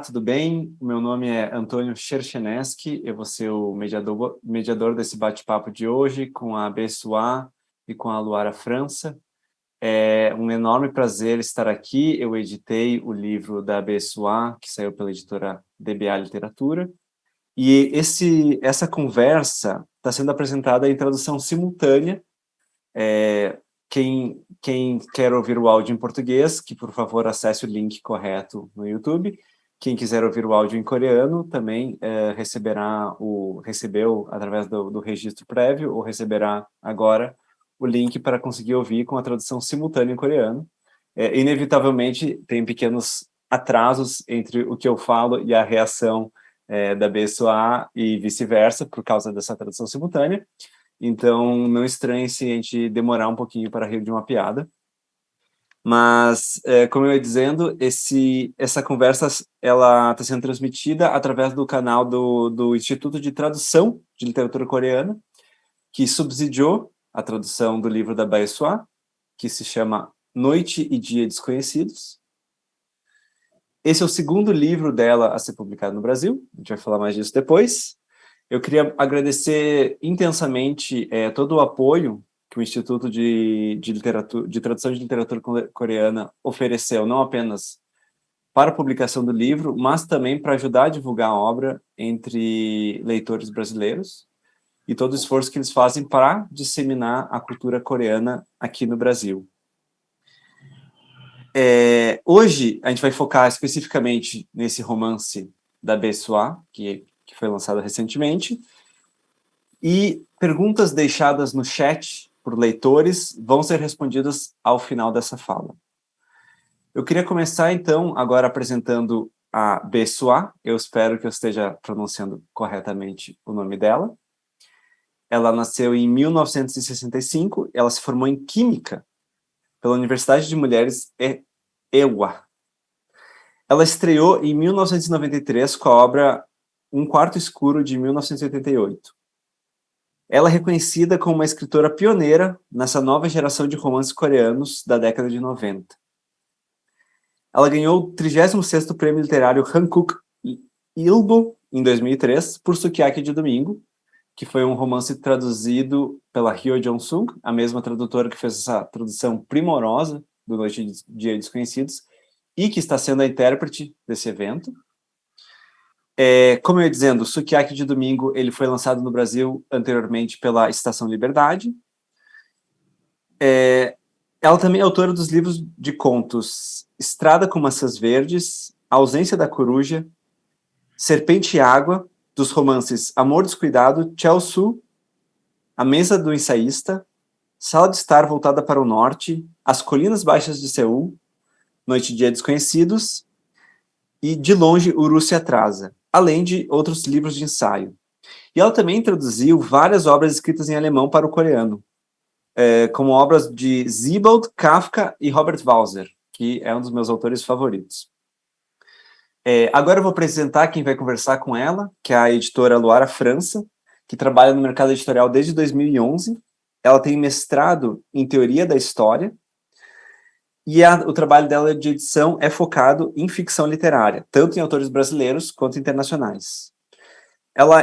Olá, tudo bem? Meu nome é Antônio Xerxenesky, eu vou ser o mediador desse bate-papo de hoje com a Bae Suah e com a Luara França. É um enorme prazer estar aqui. Eu editei o livro da Bae Suah, que saiu pela editora Literatura, e essa conversa está sendo apresentada em tradução simultânea. Quem quer ouvir o áudio em português, que por favor acesse o link correto no YouTube. Quem quiser ouvir o áudio em coreano também recebeu através do registro prévio, ou receberá agora o link para conseguir ouvir com a tradução simultânea em coreano. Inevitavelmente tem pequenos atrasos entre o que eu falo e a reação da Bae Suah e vice-versa, por causa dessa tradução simultânea. Então, não estranhe se a gente demorar um pouquinho para rir de uma piada. Mas, como eu ia dizendo, essa conversa ela está sendo transmitida através do canal do Instituto de Tradução de Literatura Coreana, que subsidiou a tradução do livro da Bae Suah, que se chama Noite e Dia Desconhecidos. Esse é o segundo livro dela a ser publicado no Brasil, a gente vai falar mais disso depois. Eu queria agradecer intensamente todo o apoio que o Instituto de Tradução de Literatura Coreana ofereceu, não apenas para a publicação do livro, mas também para ajudar a divulgar a obra entre leitores brasileiros e todo o esforço que eles fazem para disseminar a cultura coreana aqui no Brasil. Hoje, a gente vai focar especificamente nesse romance da Bae Suah, que foi lançado recentemente, e perguntas deixadas no chat por leitores vão ser respondidas ao final dessa fala. Eu queria começar, então, agora apresentando a Bae Suah. Eu espero que eu esteja pronunciando corretamente o nome dela. Ela nasceu em 1965, ela se formou em Química pela Universidade de Mulheres EWA. Ela estreou em 1993 com a obra Um Quarto Escuro, de 1988. Ela é reconhecida como uma escritora pioneira nessa nova geração de romances coreanos da década de 90. Ela ganhou o 36º Prêmio Literário Hankook Ilbo, em 2003, por Sukiyaki de Domingo, que foi um romance traduzido pela Hyo Jong-sung, a mesma tradutora que fez essa tradução primorosa do Noite e Dia Desconhecidos, e que está sendo a intérprete desse evento. Como eu ia dizendo, Sukiyaki de Domingo, ele foi lançado no Brasil anteriormente pela Estação Liberdade. Ela também é autora dos livros de contos Estrada com Maçãs Verdes, A Ausência da Coruja, Serpente e Água, dos romances Amor Descuidado, Chel-su, A Mesa do Ensaísta, Sala de Estar Voltada para o Norte, As Colinas Baixas de Seul, Noite e Dia Desconhecidos e De Longe Uru se Atrasa, além de outros livros de ensaio. E ela também traduziu várias obras escritas em alemão para o coreano, como obras de Sebald, Kafka e Robert Walser, que é um dos meus autores favoritos. Agora eu vou apresentar quem vai conversar com ela, que é a editora Luara França, que trabalha no mercado editorial desde 2011. Ela tem mestrado em Teoria da História, e o trabalho dela de edição é focado em ficção literária, tanto em autores brasileiros quanto internacionais. Ela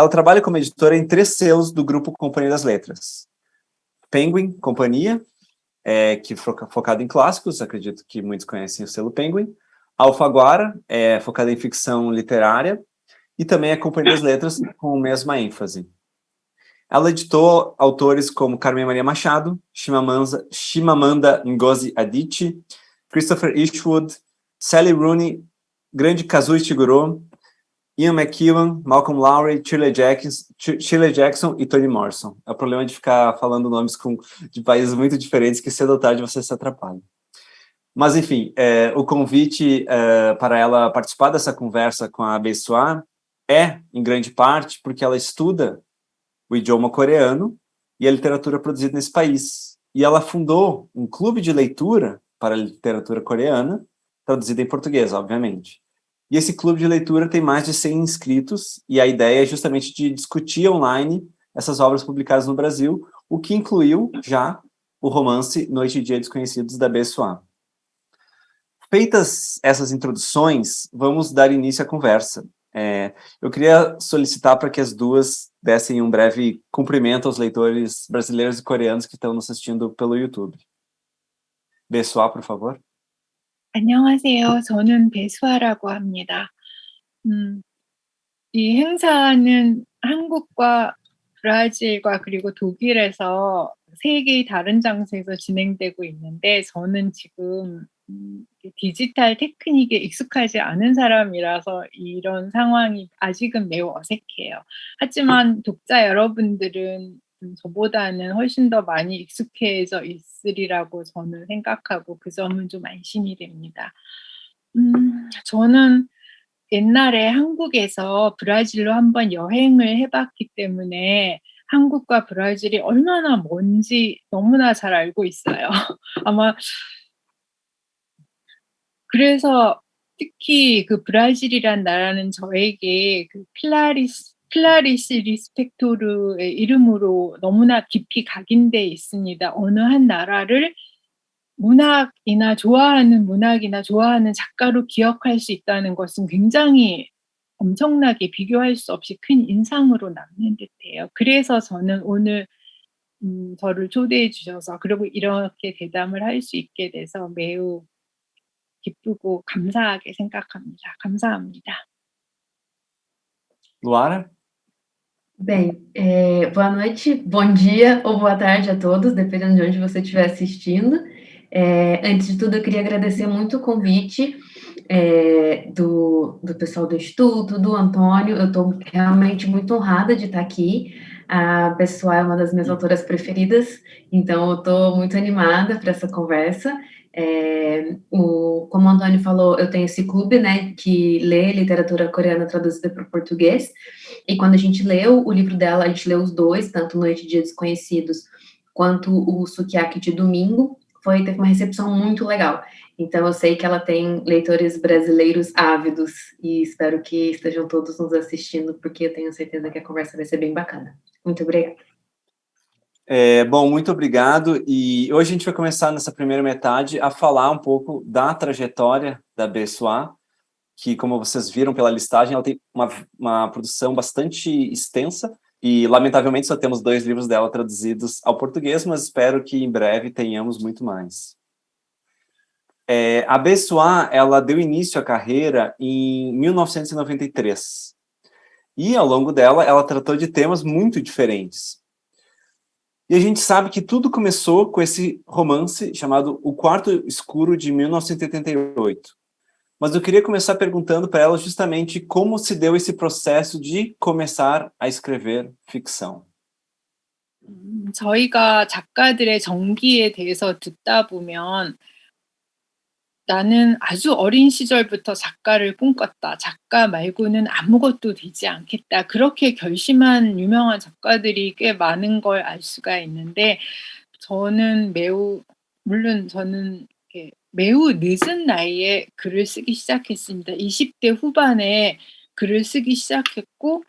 trabalha como editora em 3 selos do grupo Companhia das Letras. Penguin, Companhia, que é focado em clássicos, acredito que muitos conhecem o selo Penguin. Alfaguara, focada em ficção literária, e também a Companhia das Letras, com a mesma ênfase. Ela editou autores como Carmen Maria Machado, Chimamanda Ngozi Adichie, Christopher Eastwood, Sally Rooney, Grande Kazuo Ishiguro, Ian McEwan, Malcolm Lowry, Shirley Jackson e Toni Morrison. É o problema de ficar falando nomes de países muito diferentes, que cedo ou tarde você se atrapalha. Mas, enfim, o convite para ela participar dessa conversa com a Bae Suah em grande parte, porque ela estuda o idioma coreano e a literatura produzida nesse país. E ela fundou um clube de leitura para a literatura coreana, traduzida em português, obviamente. E esse clube de leitura tem mais de 100 inscritos, e a ideia é justamente de discutir online essas obras publicadas no Brasil, o que incluiu já o romance Noite e Dia Desconhecidos, da Bae Suah. Feitas essas introduções, vamos dar início à conversa. Eu queria solicitar para que as duas dessem um breve cumprimento aos leitores brasileiros e coreanos que estão nos assistindo pelo YouTube. Bae Suah, por favor. 안녕하세요. 저는 배수아라고 합니다. 이 행사는 한국과 브라질과 그리고 독일에서 3개의 다른 장소에서 진행되고 있는데 저는 지금 디지털 테크닉에 익숙하지 않은 사람이라서 이런 상황이 아직은 매우 어색해요. 하지만 독자 여러분들은 저보다는 훨씬 더 많이 익숙해져 있으리라고 저는 생각하고 그 점은 좀 안심이 됩니다. 저는 옛날에 한국에서 브라질로 한번 여행을 해 봤기 때문에 한국과 브라질이 얼마나 먼지 너무나 잘 알고 있어요. 아마 그래서 특히 그 브라질이란 나라는 저에게 그 클라리스 리스펙토르의 이름으로 너무나 깊이 각인돼 있습니다. 어느 한 나라를 문학이나 좋아하는 작가로 기억할 수 있다는 것은 굉장히 엄청나게 비교할 수 없이 큰 인상으로 남는 듯해요. 그래서 저는 오늘 저를 초대해 주셔서 그리고 이렇게 대담을 할 수 있게 돼서 매우 기쁘고 감사하게 생각합니다. 감사합니다. Luara? Bem, boa noite, bom dia ou boa tarde a todos, dependendo de onde você estiver assistindo. Antes de tudo, eu queria agradecer muito o convite do pessoal do Instituto, do Antônio. Eu estou realmente muito honrada de estar aqui. A Bae Suah é uma das minhas autoras preferidas, então eu estou muito animada para essa conversa. Como o Antônio falou, eu tenho esse clube, né, que lê literatura coreana traduzida para o português, e quando a gente leu o livro dela, a gente leu os dois, tanto Noite, Dia Desconhecidos, quanto o Sukiyaki de Domingo, teve uma recepção muito legal. Então eu sei que ela tem leitores brasileiros ávidos, e espero que estejam todos nos assistindo, porque eu tenho certeza que a conversa vai ser bem bacana. Muito obrigada. Bom, muito obrigado. E hoje a gente vai começar nessa primeira metade a falar um pouco da trajetória da Bae Suah, que, como vocês viram pela listagem, ela tem uma produção bastante extensa e, lamentavelmente, só temos 2 livros dela traduzidos ao português, mas espero que em breve tenhamos muito mais. A Bae Suah, ela deu início à carreira em 1993. E, ao longo dela, ela tratou de temas muito diferentes. E a gente sabe que tudo começou com esse romance chamado O Quarto Escuro, de 1988. Mas eu queria começar perguntando para ela justamente como se deu esse processo de começar a escrever ficção. 저희가 작가들의 전기에 대해서 듣다 보면 나는 아주 어린 시절부터 작가를 꿈꿨다. 작가 말고는 아무것도 되지 않겠다. 그렇게 결심한 유명한 작가들이 꽤 많은 걸 알 수가 있는데 저는 저는 매우 늦은 나이에 글을 쓰기 시작했습니다. 20대 후반에 글을 쓰기 시작했고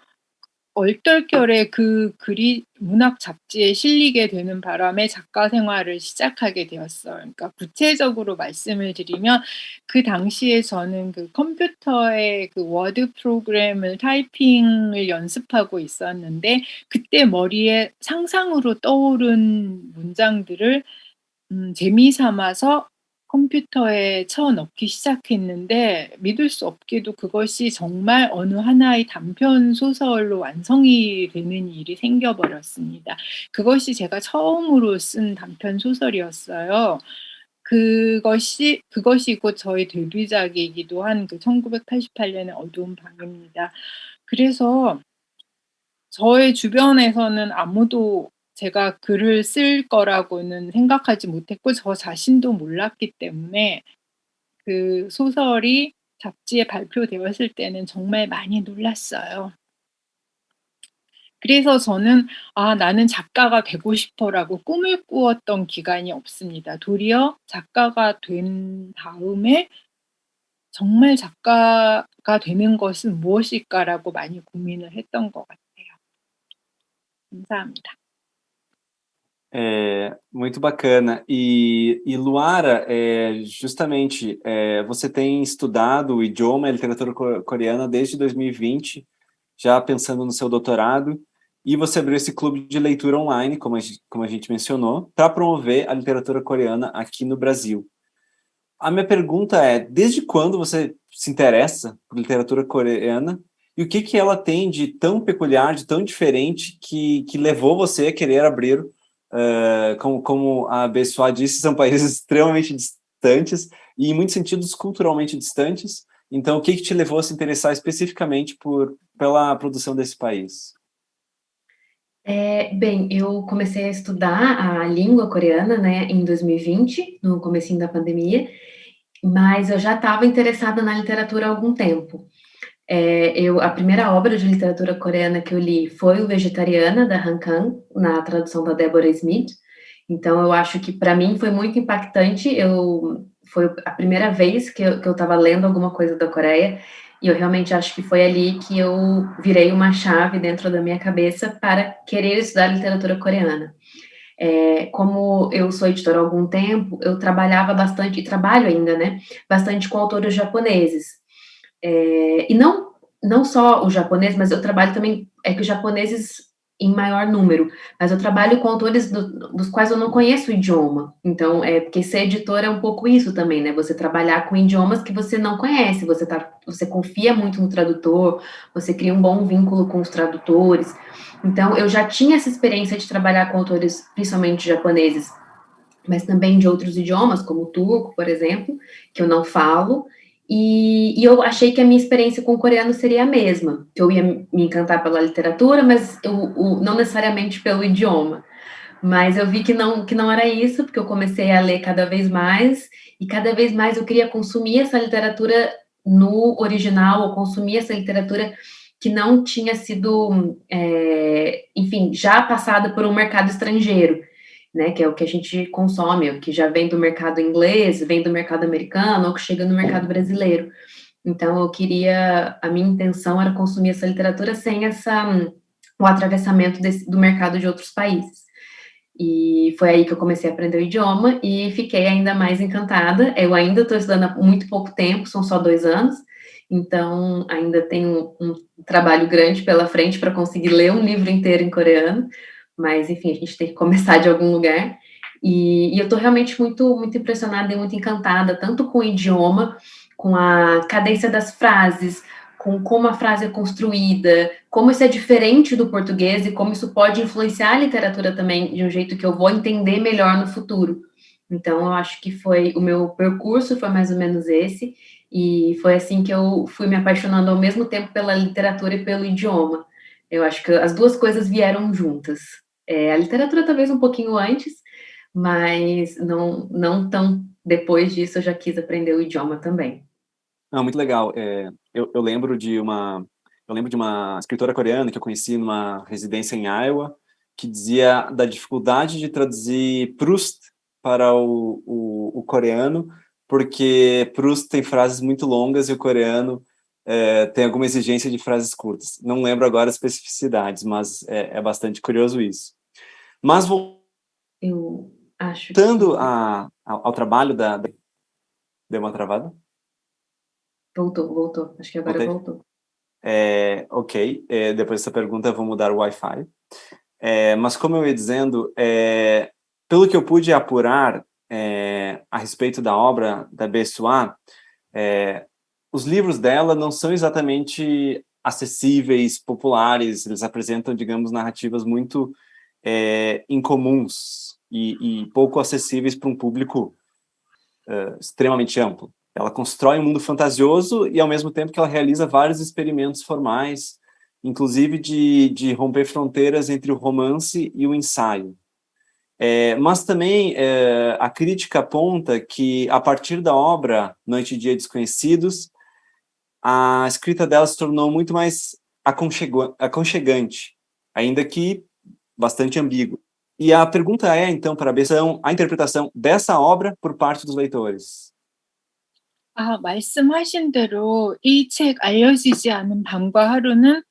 얼떨결에 그 글이 문학 잡지에 실리게 되는 바람에 작가 생활을 시작하게 되었어요. 그러니까 구체적으로 말씀을 드리면 그 당시에 저는 그 컴퓨터의 그 워드 프로그램을 타이핑을 연습하고 있었는데 그때 머리에 상상으로 떠오른 문장들을 재미삼아서 컴퓨터에 쳐넣기 시작했는데 믿을 수 없게도 그것이 정말 어느 하나의 단편 소설로 완성이 되는 일이 생겨버렸습니다. 그것이 제가 처음으로 쓴 단편 소설이었어요. 그것이 곧 저의 데뷔작이기도 한 그 1988년의 어두운 방입니다. 그래서 저의 주변에서는 아무도 제가 글을 쓸 거라고는 생각하지 못했고 저 자신도 몰랐기 때문에 그 소설이 잡지에 발표되었을 때는 정말 많이 놀랐어요. 그래서 저는 나는 작가가 되고 싶어라고 꿈을 꾸었던 기간이 없습니다. 도리어 작가가 된 다음에 정말 작가가 되는 것은 무엇일까라고 많이 고민을 했던 것 같아요. 감사합니다. Muito bacana. E Luara, justamente, você tem estudado o idioma e a literatura coreana desde 2020, já pensando no seu doutorado, e você abriu esse clube de leitura online, como a gente mencionou, para promover a literatura coreana aqui no Brasil. A minha pergunta é, desde quando você se interessa por literatura coreana e o que ela tem de tão peculiar, de tão diferente, que levou você a querer abrir, como a Bae Suah disse, são países extremamente distantes e, em muitos sentidos, culturalmente distantes. Então, o que te levou a se interessar especificamente pela produção desse país? Bem, eu comecei a estudar a língua coreana, né, em 2020, no comecinho da pandemia, mas eu já estava interessada na literatura há algum tempo. A primeira obra de literatura coreana que eu li foi o Vegetariana, da Han Kang, na tradução da Deborah Smith. Então, eu acho que, para mim, foi muito impactante. Foi a primeira vez que eu estava lendo alguma coisa da Coreia, e eu realmente acho que foi ali que eu virei uma chave dentro da minha cabeça para querer estudar literatura coreana. Como eu sou editora há algum tempo, eu trabalhava bastante, e trabalho ainda, né, bastante com autores japoneses. E não só o japonês, mas eu trabalho também, que os japoneses em maior número, mas eu trabalho com autores dos quais eu não conheço o idioma. Então, porque ser editor é um pouco isso também, né? Você trabalhar com idiomas que você não conhece, você confia muito no tradutor, você cria um bom vínculo com os tradutores. Então, eu já tinha essa experiência de trabalhar com autores, principalmente japoneses, mas também de outros idiomas, como o turco, por exemplo, que eu não falo, e eu achei que a minha experiência com o coreano seria a mesma, que eu ia me encantar pela literatura, mas não necessariamente pelo idioma. Mas eu vi que não era isso, porque eu comecei a ler cada vez mais, e cada vez mais eu queria consumir essa literatura no original, ou consumir essa literatura que não tinha sido, enfim, já passada por um mercado estrangeiro, né, que é o que a gente consome, o que já vem do mercado inglês, vem do mercado americano, ou que chega no mercado brasileiro. Então, a minha intenção era consumir essa literatura sem o atravessamento do mercado de outros países. E foi aí que eu comecei a aprender o idioma e fiquei ainda mais encantada. Eu ainda estou estudando há muito pouco tempo, são só 2 anos, então ainda tenho um trabalho grande pela frente para conseguir ler um livro inteiro em coreano, mas, enfim, a gente tem que começar de algum lugar. E eu estou realmente muito, muito impressionada e muito encantada, tanto com o idioma, com a cadência das frases, com como a frase é construída, como isso é diferente do português e como isso pode influenciar a literatura também de um jeito que eu vou entender melhor no futuro. Então, eu acho que o meu percurso foi mais ou menos esse, e foi assim que eu fui me apaixonando ao mesmo tempo pela literatura e pelo idioma. Eu acho que as duas coisas vieram juntas. A literatura talvez um pouquinho antes, mas não tão depois disso eu já quis aprender o idioma também. Não, muito legal. Eu lembro de uma escritora coreana que eu conheci numa residência em Iowa, que dizia da dificuldade de traduzir Proust para o coreano, porque Proust tem frases muito longas e o coreano tem alguma exigência de frases curtas. Não lembro agora as especificidades, mas é bastante curioso isso. Mas Eu acho voltando que... ao trabalho Deu uma travada? Voltou. Acho que agora Voltei? voltou. Ok. Depois dessa pergunta eu vou mudar o Wi-Fi. Mas como eu ia dizendo, pelo que eu pude apurar a respeito da obra da Bae Suah, os livros dela não são exatamente acessíveis, populares, eles apresentam, digamos, narrativas muito incomuns e pouco acessíveis para um público extremamente amplo. Ela constrói um mundo fantasioso e, ao mesmo tempo, que ela realiza vários experimentos formais, inclusive de romper fronteiras entre o romance e o ensaio. Mas também a crítica aponta que, a partir da obra Noite, Dia Desconhecidos, a escrita dela se tornou muito mais aconchegante, ainda que bastante ambígua. E a pergunta então, para a versão, a interpretação dessa obra por parte dos leitores. 말씀하신 대로 이 책 알려지지 않은 밤과 하루는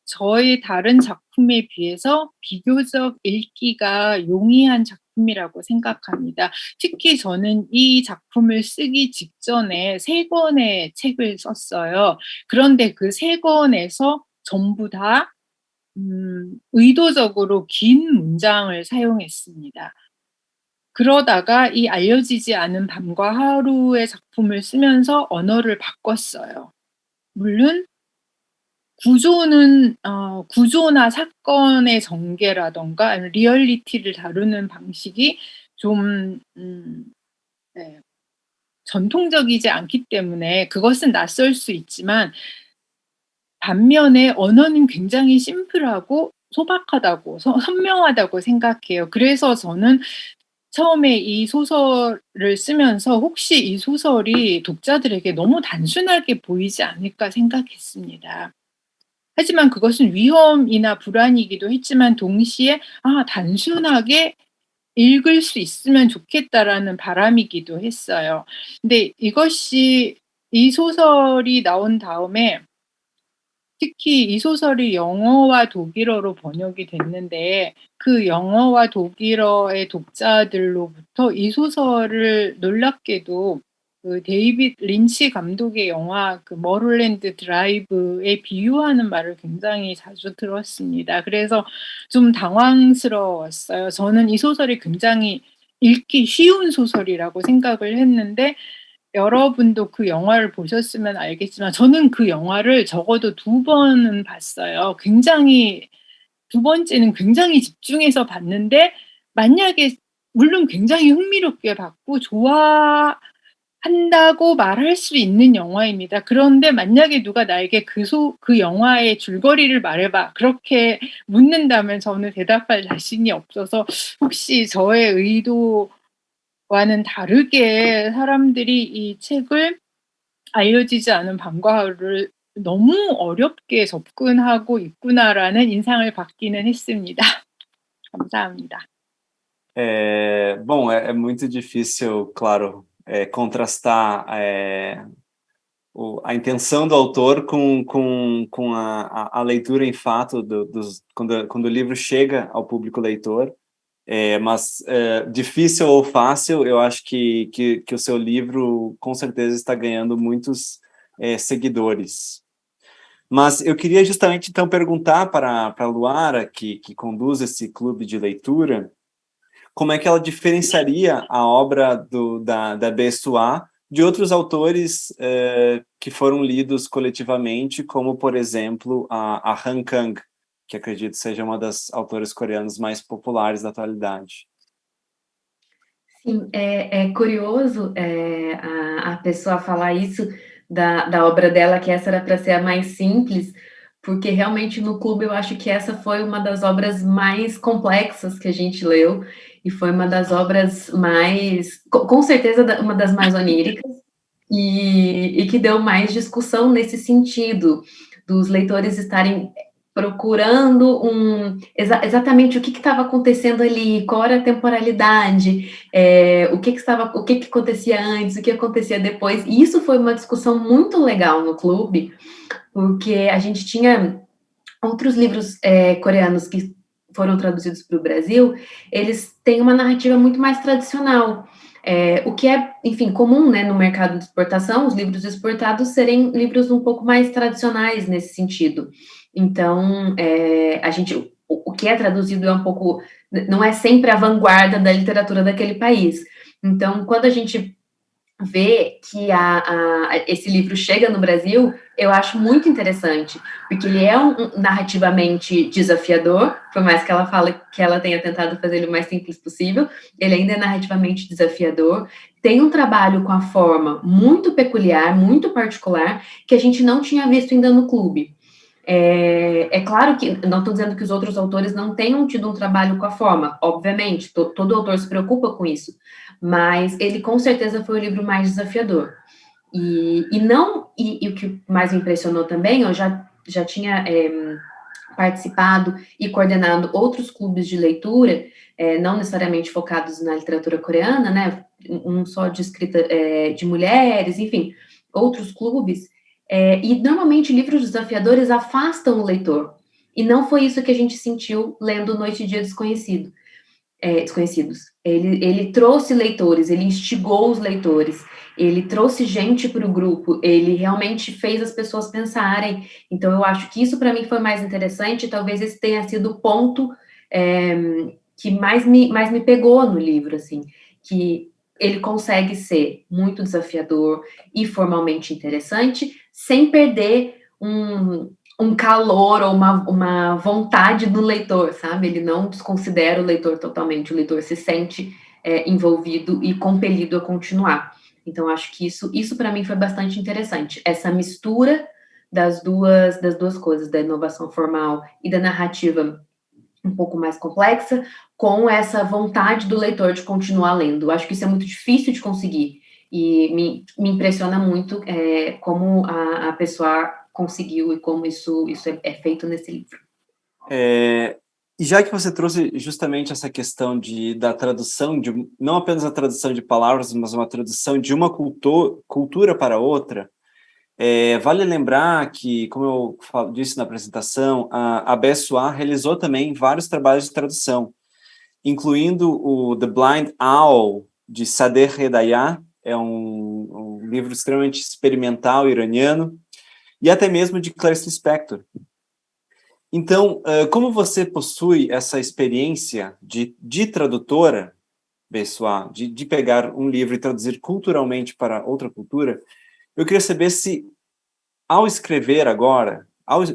저의 다른 작품에 비해서 비교적 읽기가 용이한 작품이라고 생각합니다. 특히 저는 이 작품을 쓰기 직전에 3권의 책을 썼어요. 그런데 그 3권에서 전부 다 의도적으로 긴 문장을 사용했습니다. 그러다가 이 알려지지 않은 밤과 하루의 작품을 쓰면서 언어를 바꿨어요. 물론 구조나 사건의 전개라든가 아니면 리얼리티를 다루는 방식이 좀 네, 전통적이지 않기 때문에 그것은 낯설 수 있지만 반면에 언어는 굉장히 심플하고 소박하다고 선명하다고 생각해요. 그래서 저는 처음에 이 소설을 쓰면서 혹시 이 소설이 독자들에게 너무 단순하게 보이지 않을까 생각했습니다. 하지만 그것은 위험이나 불안이기도 했지만 동시에 단순하게 읽을 수 있으면 좋겠다라는 바람이기도 했어요. 근데 이 소설이 나온 다음에 특히 이 소설이 영어와 독일어로 번역이 됐는데 그 영어와 독일어의 독자들로부터 이 소설을 놀랍게도 그 데이빗 린치 감독의 영화 그 머를랜드 드라이브에 비유하는 말을 굉장히 자주 들었습니다. 그래서 좀 당황스러웠어요. 저는 이 소설이 굉장히 읽기 쉬운 소설이라고 생각을 했는데 여러분도 그 영화를 보셨으면 알겠지만 저는 그 영화를 적어도 2번은 봤어요. 두 번째는 굉장히 집중해서 봤는데 만약에 물론 굉장히 흥미롭게 봤고 좋아한다고 말할 수 있는 영화입니다. 그런데 만약에 누가 나에게 그 영화의 줄거리를 말해봐 그렇게 묻는다면 저는 대답할 자신이 없어서 혹시 저의 의도와는 다르게 사람들이 이 책을 알려지지 않은 밤과 하루를 너무 어렵게 접근하고 있구나라는 인상을 받기는 했습니다. 감사합니다. Bom, é muito difícil, claro, contrastar a intenção do autor com a leitura em fato quando o livro chega ao público leitor. Mas difícil ou fácil, eu acho que o seu livro com certeza está ganhando muitos seguidores. Mas eu queria justamente então perguntar para a Luara, que conduz esse clube de leitura, como é que ela diferenciaria a obra da Bae Suah de outros autores que foram lidos coletivamente, como, por exemplo, a Han Kang, que acredito seja uma das autoras coreanas mais populares da atualidade. Sim, é curioso a pessoa falar isso da obra dela, que essa era para ser a mais simples, porque realmente no clube eu acho que essa foi uma das obras mais complexas que a gente leu, e foi uma das obras mais, com certeza, uma das mais oníricas, e que deu mais discussão nesse sentido, dos leitores estarem procurando exatamente o que estava acontecendo ali, qual era a temporalidade, o que acontecia antes, o que acontecia depois. E isso foi uma discussão muito legal no clube, porque a gente tinha outros livros coreanos que foram traduzidos para o Brasil, eles têm uma narrativa muito mais tradicional. O que é, enfim, comum, né, no mercado de exportação, os livros exportados serem livros um pouco mais tradicionais nesse sentido. Então, o que é traduzido é um pouco, não é sempre a vanguarda da literatura daquele país. Então, quando a gente vê que esse livro chega no Brasil, eu acho muito interessante, porque ele é narrativamente desafiador, por mais que ela fale que ela tenha tentado fazer ele o mais simples possível, ele ainda é narrativamente desafiador, tem um trabalho com a forma muito peculiar, muito particular, que a gente não tinha visto ainda no clube. É claro que, não estou dizendo que os outros autores não tenham tido um trabalho com a forma, obviamente, todo autor se preocupa com isso, mas ele com certeza foi o livro mais desafiador. E o que mais me impressionou também, eu já tinha participado e coordenado outros clubes de leitura, não necessariamente focados na literatura coreana, né, um só de escrita de mulheres, enfim, outros clubes. E normalmente livros desafiadores afastam o leitor, E não foi isso que a gente sentiu lendo Noite e Dia Desconhecidos. Ele trouxe leitores, ele instigou os leitores, ele trouxe gente para o grupo, ele realmente fez as pessoas pensarem. Então, eu acho que isso, para mim, foi mais interessante. Talvez esse tenha sido o ponto que mais me pegou no livro, assim, que ele consegue ser muito desafiador e formalmente interessante, sem perder um calor ou uma vontade do leitor, sabe? Ele não desconsidera o leitor totalmente, o leitor se sente envolvido e compelido a continuar. Então, acho que isso para mim foi bastante interessante. Essa mistura das duas coisas, da inovação formal e da narrativa um pouco mais complexa, com essa vontade do leitor de continuar lendo. Acho que isso é muito difícil de conseguir, e me impressiona muito como a pessoa conseguiu e como isso é feito nesse livro. E já que você trouxe justamente essa questão da tradução, não apenas a tradução de palavras, mas uma tradução de uma cultura para outra, vale lembrar que, como eu disse na apresentação, a Bae Suah realizou também vários trabalhos de tradução, incluindo o The Blind Owl, de Sadegh Hedayat, é um livro extremamente experimental iraniano, e até mesmo de Clarice Lispector. Então, como você possui essa experiência de tradutora, Bae Suah, de pegar um livro e traduzir culturalmente para outra cultura, eu queria saber se, ao escrever agora,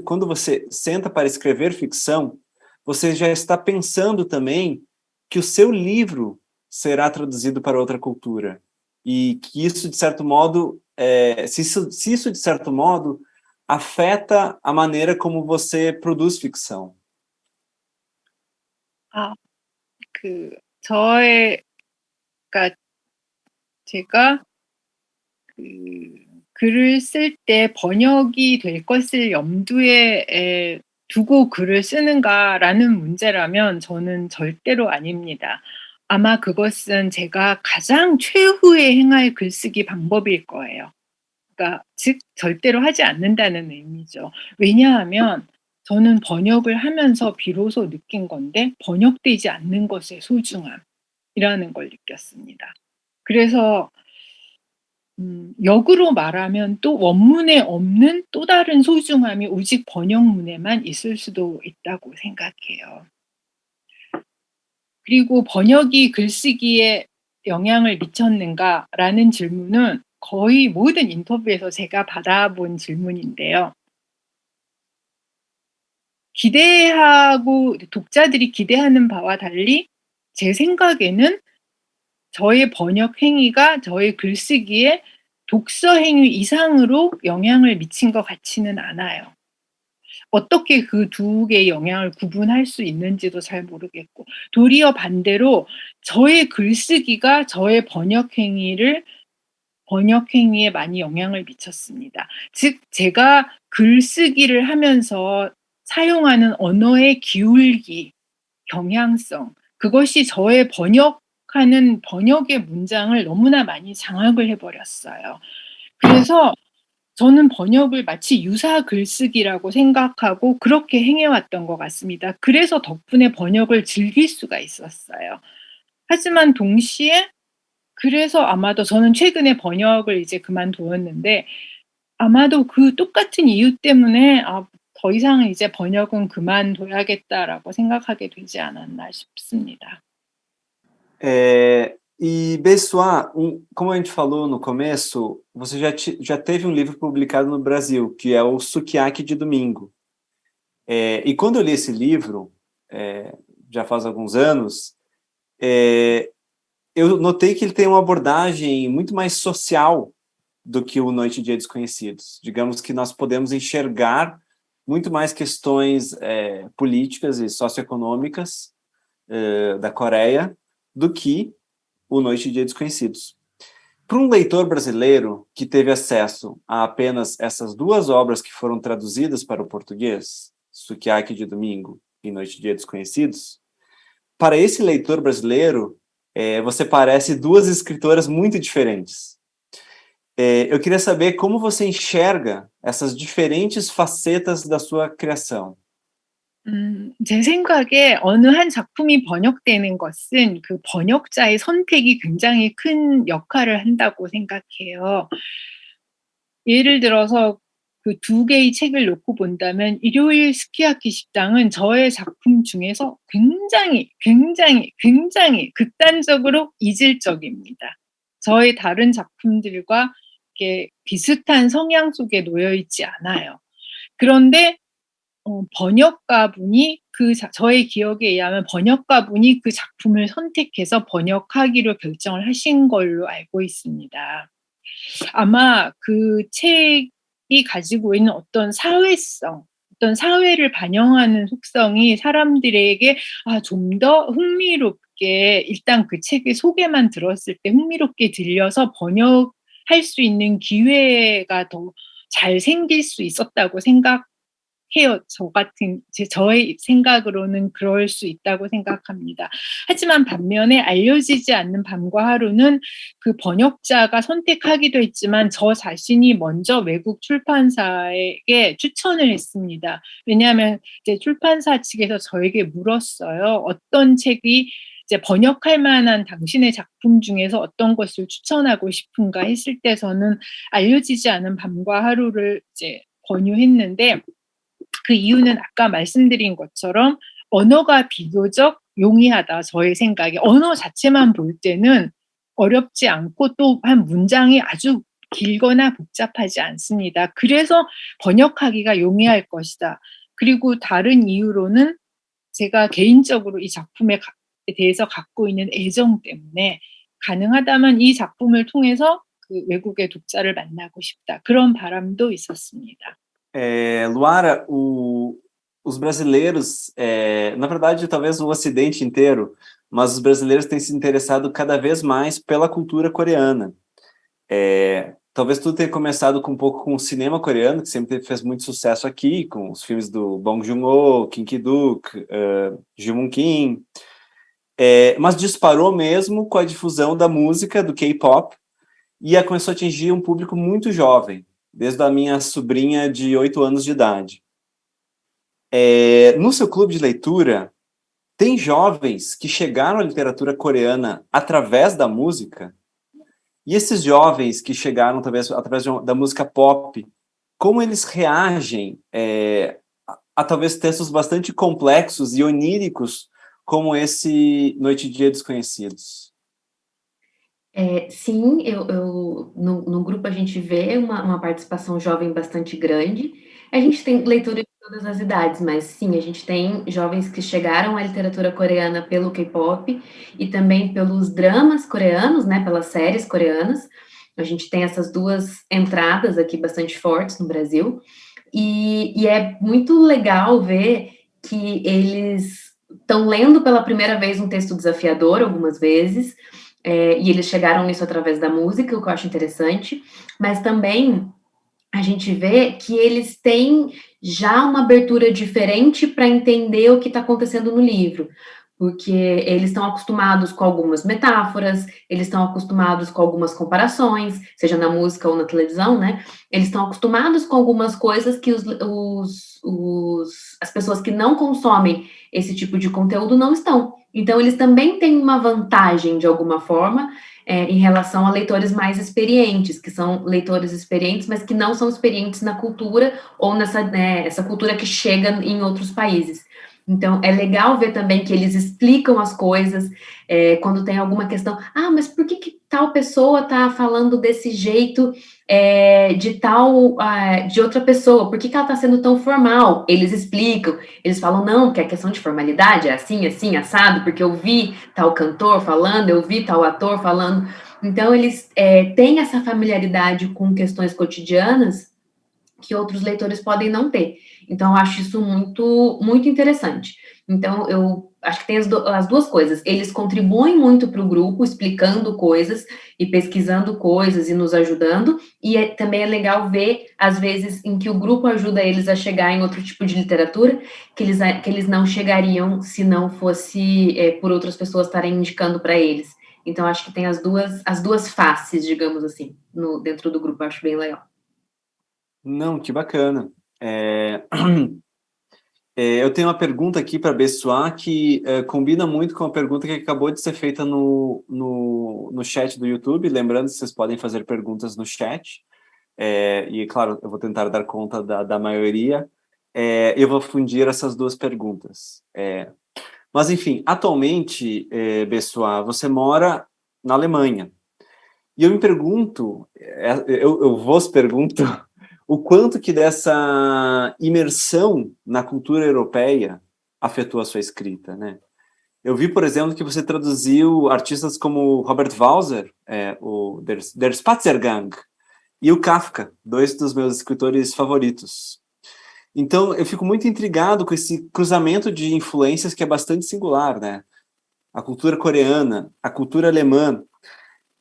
quando você senta para escrever ficção, você já está pensando também que o seu livro será traduzido para outra cultura. E que isso, de certo modo, se isso, de certo modo, afeta a maneira como você produz ficção. 제가 글을 쓸 때 번역이 될 것을 염두에 두고 글을 쓰는가라는 문제라면 저는 절대로 아닙니다. 아마 그것은 제가 가장 최후의 행할 글쓰기 방법일 거예요. 그러니까 즉 절대로 하지 않는다는 의미죠. 왜냐하면 저는 번역을 하면서 비로소 느낀 건데 번역되지 않는 것의 소중함이라는 걸 느꼈습니다. 그래서 역으로 말하면 또 원문에 없는 또 다른 소중함이 오직 번역문에만 있을 수도 있다고 생각해요. 그리고 번역이 글쓰기에 영향을 미쳤는가라는 질문은 거의 모든 인터뷰에서 제가 받아본 질문인데요. 독자들이 기대하는 바와 달리 제 생각에는 저의 번역 행위가 저의 글쓰기에 독서 행위 이상으로 영향을 미친 것 같지는 않아요. 어떻게 그 두 개의 영향을 구분할 수 있는지도 잘 모르겠고, 도리어 반대로 저의 글쓰기가 저의 번역 행위에 많이 영향을 미쳤습니다. 즉, 제가 글쓰기를 하면서 사용하는 언어의 기울기, 경향성, 그것이 저의 번역의 문장을 너무나 많이 장악을 해버렸어요. 그래서 저는 번역을 마치 유사 글쓰기라고 생각하고 그렇게 행해왔던 것 같습니다. 그래서 덕분에 번역을 즐길 수가 있었어요. 하지만 동시에 그래서 아마도 저는 최근에 번역을 이제 그만두었는데 아마도 그 똑같은 이유 때문에 더 이상 이제 번역은 그만둬야겠다라고 생각하게 되지 않았나 싶습니다. E Bae Suah, como a gente falou no começo, você já teve um livro publicado no Brasil, que é o Sukiyaki de Domingo. E quando eu li esse livro, já faz alguns anos, eu notei que ele tem uma abordagem muito mais social do que o Noite e Dia Desconhecidos. Digamos que nós podemos enxergar muito mais questões políticas e socioeconômicas da Coreia do que o Noite e Dia Desconhecidos. Para um leitor brasileiro que teve acesso a apenas essas duas obras que foram traduzidas para o português, Sukiyaki de Domingo e Noite e Dia Desconhecidos, para esse leitor brasileiro, você parece duas escritoras muito diferentes. Eu queria saber como você enxerga essas diferentes facetas da sua criação. 제 생각에 어느 한 작품이 번역되는 것은 그 번역자의 선택이 굉장히 큰 역할을 한다고 생각해요. 예를 들어서 그 두 개의 책을 놓고 본다면 일요일 스키야키 식당은 저의 작품 중에서 굉장히 극단적으로 이질적입니다. 저의 다른 작품들과 이렇게 비슷한 성향 속에 놓여 있지 않아요. 그런데 번역가분이 저의 기억에 의하면 번역가분이 그 작품을 선택해서 번역하기로 결정을 하신 걸로 알고 있습니다. 아마 그 책이 가지고 있는 어떤 사회성, 어떤 사회를 반영하는 속성이 사람들에게 좀 더 흥미롭게, 일단 그 책의 소개만 들었을 때 흥미롭게 들려서 번역할 수 있는 기회가 더 잘 생길 수 있었다고 생각해요. 저의 생각으로는 그럴 수 있다고 생각합니다. 하지만 반면에 알려지지 않는 밤과 하루는 그 번역자가 선택하기도 했지만 저 자신이 먼저 외국 출판사에게 추천을 했습니다. 왜냐하면 이제 출판사 측에서 저에게 물었어요. 어떤 책이 이제 번역할 만한 당신의 작품 중에서 어떤 것을 추천하고 싶은가 했을 때 저는 알려지지 않은 밤과 하루를 이제 권유했는데, 그 이유는 아까 말씀드린 것처럼 언어가 비교적 용이하다. 저의 생각에 언어 자체만 볼 때는 어렵지 않고 또 한 문장이 아주 길거나 복잡하지 않습니다. 그래서 번역하기가 용이할 것이다. 그리고 다른 이유로는 제가 개인적으로 이 작품에 대해서 갖고 있는 애정 때문에 가능하다면 이 작품을 통해서 그 외국의 독자를 만나고 싶다. 그런 바람도 있었습니다. Luara, os brasileiros, na verdade, talvez o Ocidente inteiro, mas os brasileiros têm se interessado cada vez mais pela cultura coreana. Talvez tudo tenha começado com um pouco com o cinema coreano, que sempre fez muito sucesso aqui, com os filmes do Bong Joon-ho, Kim Ki-duk, Ji Moon-kim, mas disparou mesmo com a difusão da música, do K-pop, e começou a atingir um público muito jovem, desde a minha sobrinha de 8 anos de idade. No seu clube de leitura, tem jovens que chegaram à literatura coreana através da música? E esses jovens que chegaram talvez através da música pop, como eles reagem a talvez textos bastante complexos e oníricos como esse Noite, Dia Desconhecidos? Sim, no grupo a gente vê uma participação jovem bastante grande. A gente tem leitura de todas as idades, mas sim, a gente tem jovens que chegaram à literatura coreana pelo K-pop e também pelos dramas coreanos, né, pelas séries coreanas. A gente tem essas duas entradas aqui bastante fortes no Brasil. E é muito legal ver que eles estão lendo pela primeira vez um texto desafiador, algumas vezes, e eles chegaram nisso através da música, o que eu acho interessante, mas também a gente vê que eles têm já uma abertura diferente para entender o que está acontecendo no livro, porque eles estão acostumados com algumas metáforas, eles estão acostumados com algumas comparações, seja na música ou na televisão, né? Eles estão acostumados com algumas coisas que as pessoas que não consomem esse tipo de conteúdo não estão. Então, eles também têm uma vantagem, de alguma forma, em relação a leitores mais experientes, que são leitores experientes, mas que não são experientes na cultura ou essa cultura que chega em outros países. Então, é legal ver também que eles explicam as coisas, quando tem alguma questão, mas por que tal pessoa está falando desse jeito de outra pessoa? Por que ela está sendo tão formal? Eles explicam, eles falam, não, porque a questão de formalidade é assim, assim, assado, porque eu vi tal cantor falando, eu vi tal ator falando. Então, eles têm essa familiaridade com questões cotidianas que outros leitores podem não ter. Então, eu acho isso muito, muito interessante. Então, eu acho que tem as duas coisas. Eles contribuem muito para o grupo, explicando coisas e pesquisando coisas e nos ajudando. E também é legal ver, às vezes, em que o grupo ajuda eles a chegar em outro tipo de literatura que eles não chegariam se não fosse por outras pessoas estarem indicando para eles. Então, acho que tem as duas faces, digamos assim, dentro do grupo. Eu acho bem legal. Não, que bacana. Eu tenho uma pergunta aqui para Bae Suah que combina muito com a pergunta que acabou de ser feita no chat do YouTube. Lembrando que vocês podem fazer perguntas no chat. E, claro, eu vou tentar dar conta da maioria. Eu vou fundir essas duas perguntas. Mas, enfim, atualmente, Bae Suah, você mora na Alemanha. E eu me pergunto, eu vos pergunto, o quanto que dessa imersão na cultura europeia afetou a sua escrita, né? Eu vi, por exemplo, que você traduziu artistas como Robert Walser, o Der Spaziergang, e o Kafka, dois dos meus escritores favoritos. Então, eu fico muito intrigado com esse cruzamento de influências que é bastante singular, né? A cultura coreana, a cultura alemã.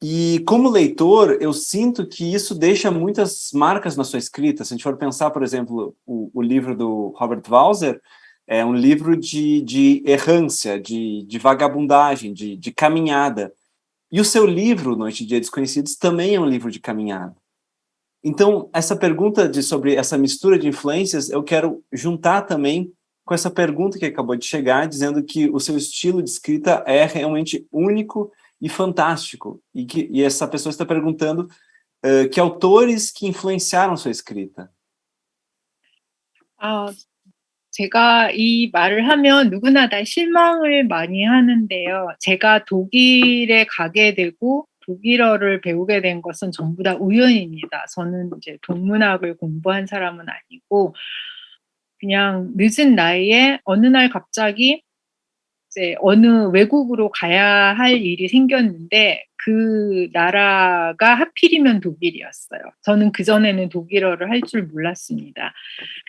E, como leitor, eu sinto que isso deixa muitas marcas na sua escrita. Se a gente for pensar, por exemplo, o livro do Robert Walser é um livro de errância, de vagabundagem, de caminhada. E o seu livro, Noite, Dia Desconhecidos, também é um livro de caminhada. Então, essa pergunta sobre essa mistura de influências, eu quero juntar também com essa pergunta que acabou de chegar, dizendo que o seu estilo de escrita é realmente único e fantástico, e essa pessoa está perguntando que autores que influenciaram sua escrita. 제가 이 말을 하면 누구나 다 실망을 많이 하는데요. 제가 독일에 가게 되고 독일어를 배우게 된 것은 전부 다 우연입니다. 저는 이제 동문학을 공부한 사람은 아니고 그냥 늦은 나이에 어느 날 갑자기 이제 어느 외국으로 가야 할 일이 생겼는데 그 나라가 하필이면 독일이었어요. 저는 그전에는 독일어를 할 줄 몰랐습니다.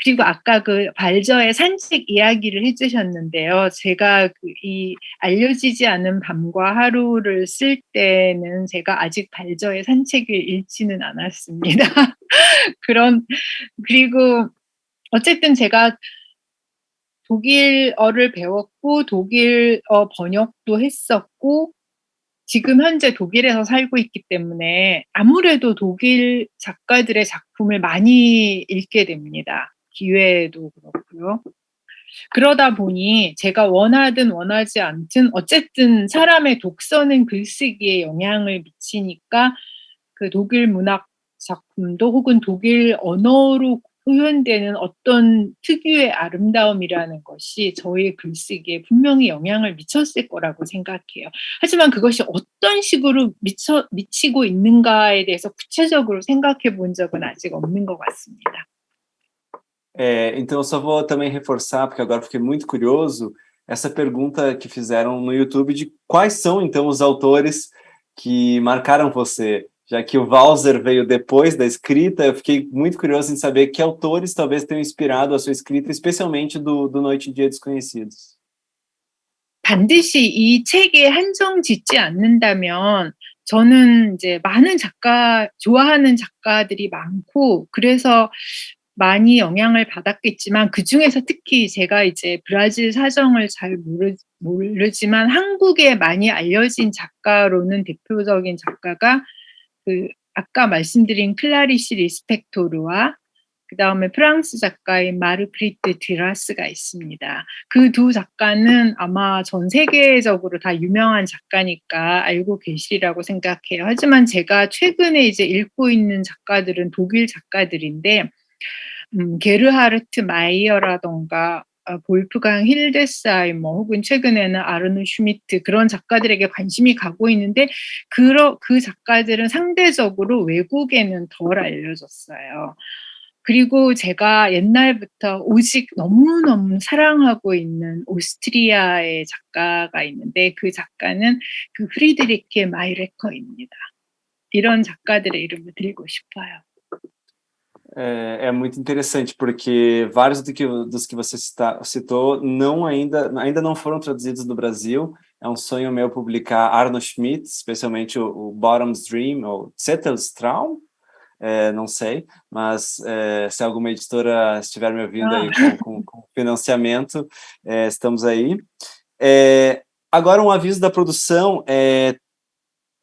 그리고 아까 그 발저의 산책 이야기를 해주셨는데요. 제가 이 알려지지 않은 밤과 하루를 쓸 때는 제가 아직 발저의 산책을 읽지는 않았습니다. 그리고 어쨌든 제가 독일어를 배웠고 독일어 번역도 했었고 지금 현재 독일에서 살고 있기 때문에 아무래도 독일 작가들의 작품을 많이 읽게 됩니다. 기회도 그렇고요. 그러다 보니 제가 원하든 원하지 않든 어쨌든 사람의 독서는 글쓰기에 영향을 미치니까 그 독일 문학 작품도 혹은 독일 언어로 표현되는 어떤 특유의 아름다움이라는 것이 저의 글쓰기에 분명히 영향을 미쳤을 거라고 생각해요. 하지만 그것이 어떤 식으로 미치고 있는가에 대해서 구체적으로 생각해 본 적은 아직 없는 것 같습니다. Então eu só vou também reforçar, porque agora fiquei muito curioso, essa pergunta que fizeram no YouTube de quais são então os autores que marcaram você. Já que o Walser veio depois da escrita, eu fiquei muito curioso em saber que autores talvez tenham inspirado a sua escrita, especialmente do Noite, Dia Desconhecidos. 반드시 이 책에 한정 짓지 않는다면 저는 이제 많은 좋아하는 작가들이 많고 그래서 많이 영향을 받았겠지만 그중에서 특히 제가 이제 브라질 사정을 잘 모르지만 한국에 많이 알려진 작가로는 대표적인 작가가 아까 말씀드린 클라리시 리스펙토르와 그다음에 프랑스 작가인 마르그리트 듀라스가 있습니다. 그 두 작가는 아마 전 세계적으로 다 유명한 작가니까 알고 계시리라고 생각해요. 하지만 제가 최근에 이제 읽고 있는 작가들은 독일 작가들인데 게르하르트 마이어라던가 볼프강 힐데스하이머 혹은 최근에는 아르노 슈미트 그런 작가들에게 관심이 가고 있는데 그 작가들은 상대적으로 외국에는 덜 알려졌어요. 그리고 제가 옛날부터 오직 너무너무 사랑하고 있는 오스트리아의 작가가 있는데 그 작가는 그 프리드리케 마이레커입니다. 이런 작가들의 이름을 드리고 싶어요. É muito interessante, porque vários dos que você citou ainda não foram traduzidos no Brasil. É um sonho meu publicar Arno Schmidt, especialmente o Bottom's Dream, ou Zettelstraum, não sei, mas se alguma editora estiver me ouvindo aí com financiamento, estamos aí. Agora, um aviso da produção,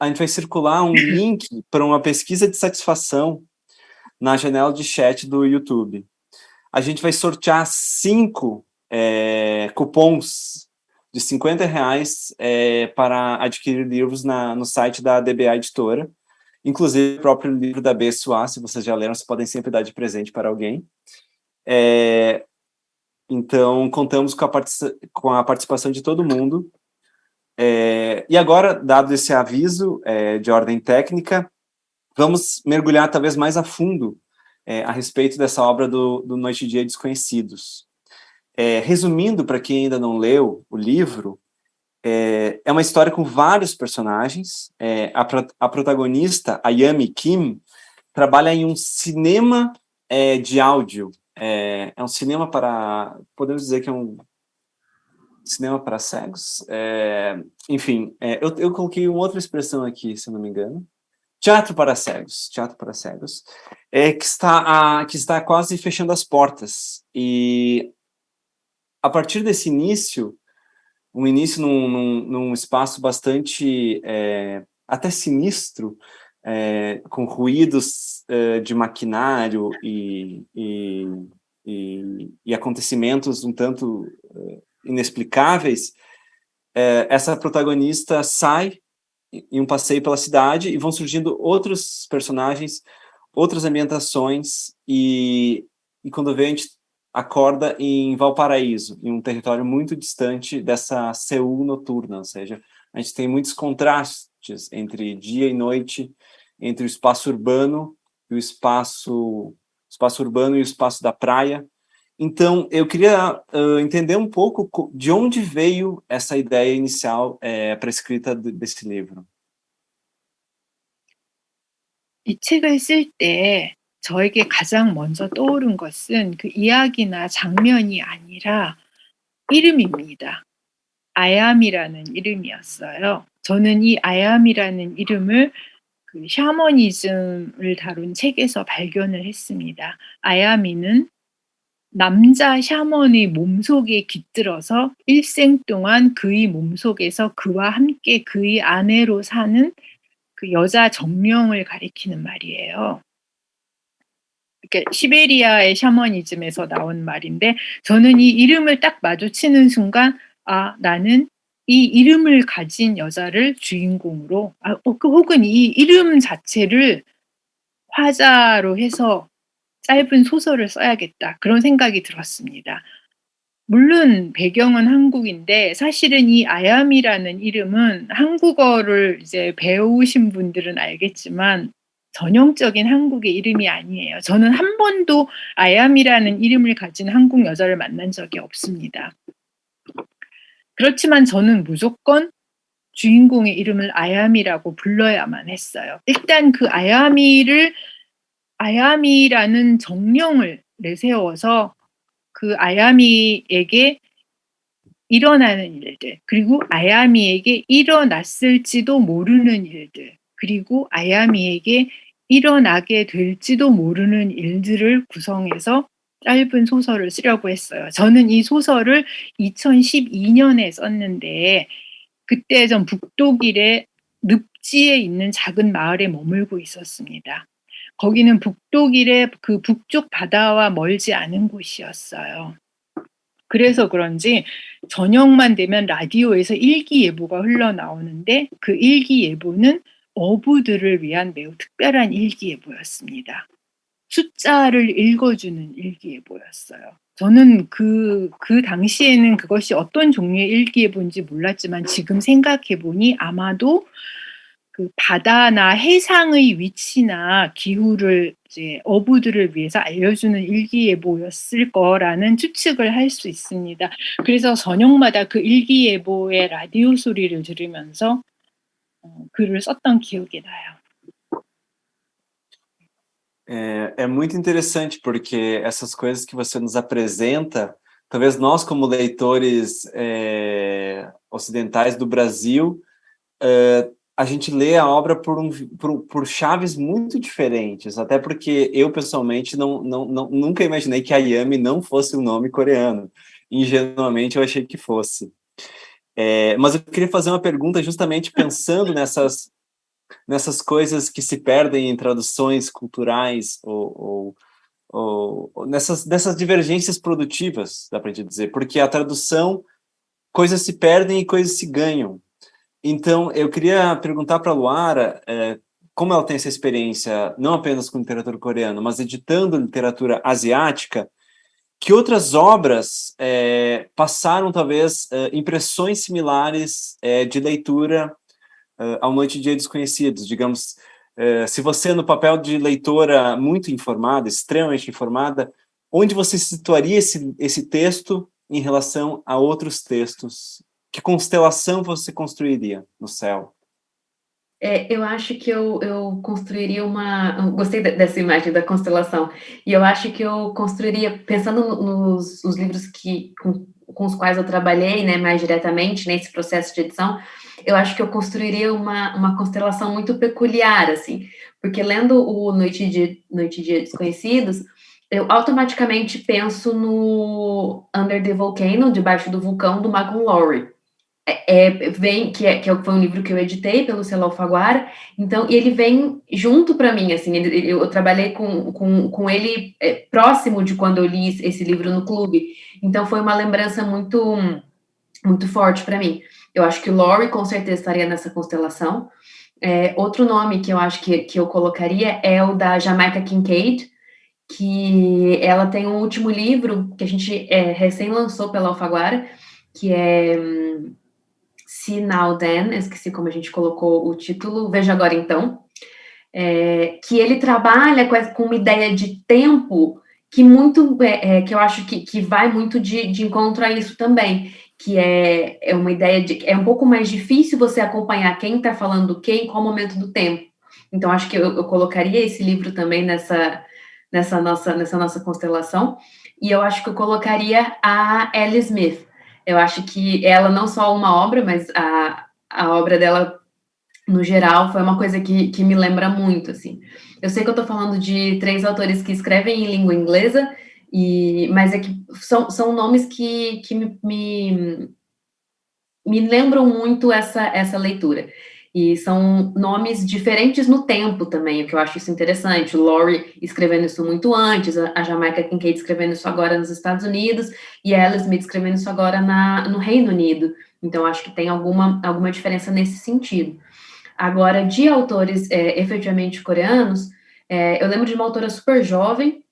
a gente vai circular um link para uma pesquisa de satisfação na janela de chat do YouTube. A gente vai sortear 5 cupons de R$50 para adquirir livros no site da DBA Editora. Inclusive, o próprio livro da Bae Suah, se vocês já leram, vocês podem sempre dar de presente para alguém. Então, contamos com a participação de todo mundo. E agora, dado esse aviso de ordem técnica, vamos mergulhar talvez mais a fundo a respeito dessa obra do Noite e Dia Desconhecidos. Resumindo, para quem ainda não leu o livro, é uma história com vários personagens. A protagonista, a Yami Kim, trabalha em um cinema de áudio. É um cinema podemos dizer que é um cinema para cegos. Enfim, eu coloquei uma outra expressão aqui, se eu não me engano. Teatro para cegos, que está quase fechando as portas. E a partir desse início, um início num espaço bastante até sinistro, com ruídos de maquinário e acontecimentos um tanto inexplicáveis, essa protagonista sai em um passeio pela cidade e vão surgindo outros personagens, outras ambientações, e quando vê, a gente acorda em Valparaíso, em um território muito distante dessa Seul noturna, ou seja, a gente tem muitos contrastes entre dia e noite, entre o espaço urbano e o espaço da praia. Então, eu queria entender um pouco de onde veio essa ideia inicial para a escrita desse livro. 이 책을 쓸 때 저에게 가장 먼저 떠오른 것은 그 이야기나 장면이 아니라 이름입니다. 아얌이라는 이름이었어요. 저는 이 아얌이라는 이름을 그 샤머니즘을 다룬 책에서 발견을 했습니다. 아야미는 남자 샤먼의 몸속에 깃들어서 일생 동안 그의 몸속에서 그와 함께 그의 아내로 사는 그 여자 정령을 가리키는 말이에요. 그러니까 시베리아의 샤머니즘에서 나온 말인데, 저는 이 이름을 딱 마주치는 순간 나는 이 이름을 가진 여자를 주인공으로 혹은 이 이름 자체를 화자로 해서 짧은 소설을 써야겠다, 그런 생각이 들었습니다. 물론 배경은 한국인데 사실은 이 아얌이라는 이름은 한국어를 이제 배우신 분들은 알겠지만 전형적인 한국의 이름이 아니에요. 저는 한 번도 아얌이라는 이름을 가진 한국 여자를 만난 적이 없습니다. 그렇지만 저는 무조건 주인공의 이름을 아야미라고 불러야만 했어요. 일단 그 아야미라는 정령을 내세워서 그 아야미에게 일어나는 일들, 그리고 아야미에게 일어났을지도 모르는 일들, 그리고 아야미에게 일어나게 될지도 모르는 일들을 구성해서 짧은 소설을 쓰려고 했어요. 저는 이 소설을 2012년에 썼는데, 그때 전 북독일의 늪지에 있는 작은 마을에 머물고 있었습니다. 거기는 북독일의 그 북쪽 바다와 멀지 않은 곳이었어요. 그래서 그런지 저녁만 되면 라디오에서 일기예보가 흘러나오는데, 그 일기예보는 어부들을 위한 매우 특별한 일기예보였습니다. 숫자를 읽어주는 일기예보였어요. 저는 그 당시에는 그것이 어떤 종류의 일기예보인지 몰랐지만 지금 생각해보니 아마도 그 바다나 해상의 위치나 기후를 이제 어부들을 위해서 알려주는 일기예보였을 거라는 추측을 할 수 있습니다. 그래서 저녁마다 그 일기예보의 라디오 소리를 들으면서 글을 썼던 기억이 나요. É muito interessante, porque essas coisas que você nos apresenta, talvez nós, como leitores ocidentais do Brasil, a gente lê a obra por chaves muito diferentes, até porque eu, pessoalmente, nunca imaginei que a Yami não fosse um nome coreano. Ingenuamente, eu achei que fosse. Mas eu queria fazer uma pergunta justamente pensando nessas coisas que se perdem em traduções culturais ou nessas divergências produtivas, dá para gente dizer, porque a tradução, coisas se perdem e coisas se ganham. Então, eu queria perguntar para a Luara, como ela tem essa experiência, não apenas com literatura coreana, mas editando literatura asiática, que outras obras passaram, talvez, impressões similares de leitura ao Noite, Dia Desconhecidos, digamos, se você, no papel de leitora muito informada, extremamente informada, onde você situaria esse texto em relação a outros textos? Que constelação você construiria no céu? Eu acho que eu construiria eu gostei dessa imagem da constelação, e eu acho que eu construiria, pensando nos livros com os quais eu trabalhei, né, mais diretamente nesse processo de edição, eu acho que eu construiria uma constelação muito peculiar, assim, porque lendo o Noite e Dia Desconhecidos, eu automaticamente penso no Under the Volcano, Debaixo do Vulcão, do Malcolm Lowry. Foi um livro que eu editei pelo selo Alfaguara, então, e ele vem junto para mim, assim, eu trabalhei com ele próximo de quando eu li esse livro no clube, então foi uma lembrança muito, muito forte para mim. Eu acho que o Laurie com certeza estaria nessa constelação. Outro nome que eu acho que eu colocaria é o da Jamaica Kincaid, que ela tem um último livro que a gente recém lançou pela Alfaguara, que é See Now Then, esqueci como a gente colocou o título, Veja Agora Então, que ele trabalha com uma ideia de tempo que que eu acho que vai muito de encontro a isso também, que é uma ideia é um pouco mais difícil você acompanhar quem está falando o quê em qual momento do tempo. Então, acho que eu colocaria esse livro também nessa nossa constelação, e eu acho que eu colocaria a Ellie Smith. Eu acho que ela, não só uma obra, mas a obra dela, no geral, foi uma coisa que me lembra muito, assim. Eu sei que eu estou falando de 3 autores que escrevem em língua inglesa, mas é que são nomes que me lembram muito essa leitura. E são nomes diferentes no tempo também, o que eu acho isso interessante. O Laurie escrevendo isso muito antes, a Jamaica Kincaid escrevendo isso agora nos Estados Unidos, e a Ellie Smith escrevendo isso agora no Reino Unido. Então, acho que tem alguma diferença nesse sentido. Agora, de autores efetivamente coreanos, eu lembro de uma autora super jovem,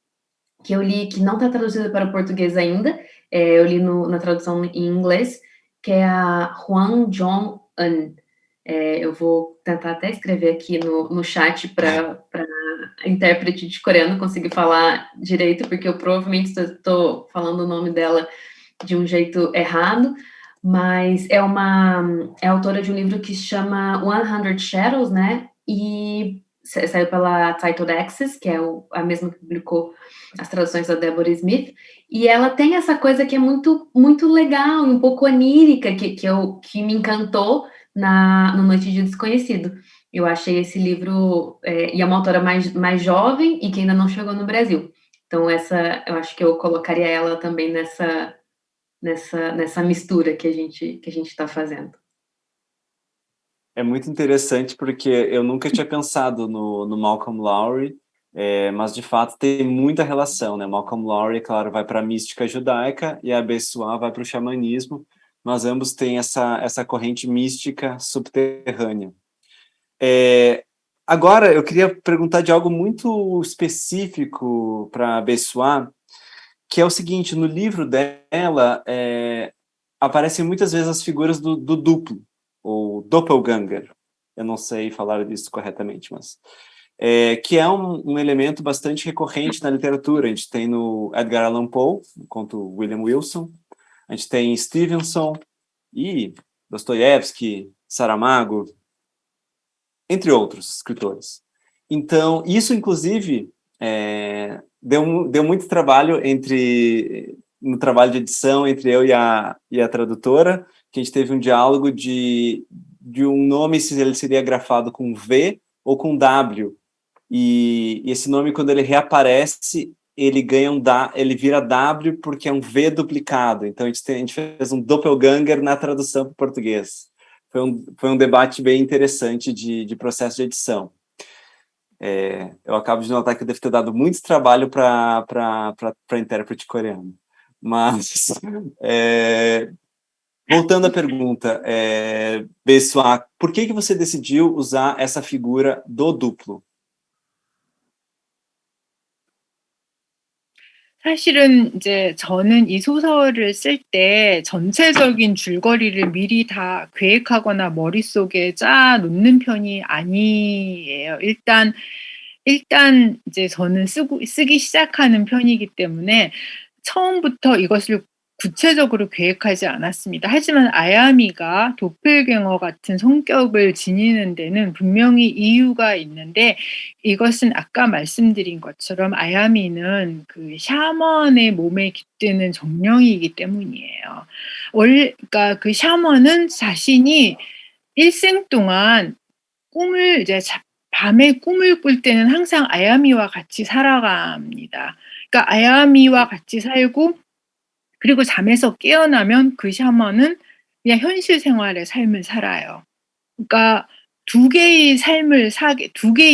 que eu li, que não está traduzida para o português ainda, eu li na tradução em inglês, que é a Hwang Jong-un. Eu vou tentar até escrever aqui no chat para a intérprete de coreano conseguir falar direito, porque eu provavelmente estou falando o nome dela de um jeito errado, mas é autora de um livro que se chama 100 Shadows, né? E saiu pela Titled Access, que é a mesma que publicou as traduções da Deborah Smith, e ela tem essa coisa que é muito, muito legal, um pouco onírica, que me encantou no Noite de Desconhecido. Eu achei esse livro, e é uma autora mais jovem e que ainda não chegou no Brasil. Então, eu acho que eu colocaria ela também nessa mistura que a gente está fazendo. É muito interessante porque eu nunca tinha pensado no Malcolm Lowry, mas de fato tem muita relação, né? Malcolm Lowry, claro, vai para a mística judaica e a Bae Suah vai para o xamanismo, mas ambos têm essa corrente mística subterrânea. Agora, eu queria perguntar de algo muito específico para a Bae Suah, que é o seguinte: no livro dela aparecem muitas vezes as figuras do duplo, ou doppelganger, eu não sei falar disso corretamente, mas que é um elemento bastante recorrente na literatura. A gente tem no Edgar Allan Poe, no conto William Wilson, a gente tem Stevenson e Dostoiévski, Saramago, entre outros escritores. Então, isso, inclusive, deu muito trabalho no trabalho de edição entre eu e a tradutora, que a gente teve um diálogo de um nome, se ele seria grafado com V ou com W. E esse nome, quando ele reaparece, ele ganha ele vira W porque é um V duplicado. Então, a gente fez um doppelganger na tradução para o português. Foi um debate bem interessante de processo de edição. Eu acabo de notar que eu devo ter dado muito trabalho para intérprete coreano. Mas, voltando à pergunta, Bae Suah, por que você decidiu usar essa figura do duplo? 사실은 이제 저는 이 소설을 쓸 때 전체적인 줄거리를 미리 다 계획하거나 머릿속에 짜 놓는 편이 아니에요. 일단 이제 저는 쓰기 시작하는 편이기 때문에 처음부터 이것을 구체적으로 계획하지 않았습니다. 하지만 아야미가 도플갱어 같은 성격을 지니는 데는 분명히 이유가 있는데, 이것은 아까 말씀드린 것처럼 아야미는 그 샤먼의 몸에 깃드는 정령이기 때문이에요. 그러니까 그 샤먼은 자신이 일생 동안 꿈을 이제 밤에 꿈을 꿀 때는 항상 아야미와 같이 살아갑니다. 그러니까 아야미와 같이 살고, 그리고 잠에서 깨어나면 그 샤먼은 그냥 현실 생활의 삶을 살아요. 그러니까 두 개의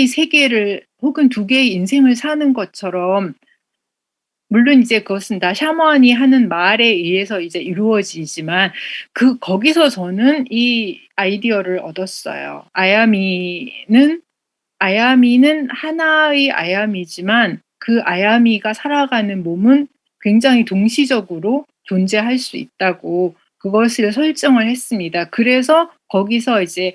세계를 혹은 두 개의 인생을 사는 것처럼, 물론 이제 그것은 다 샤먼이 하는 말에 의해서 이제 이루어지지만 거기서 저는 이 아이디어를 얻었어요. 아야미는 하나의 아야미지만 그 아야미가 살아가는 몸은 굉장히 동시적으로 존재할 수 있다고 그것을 설정을 했습니다. 그래서 거기서 이제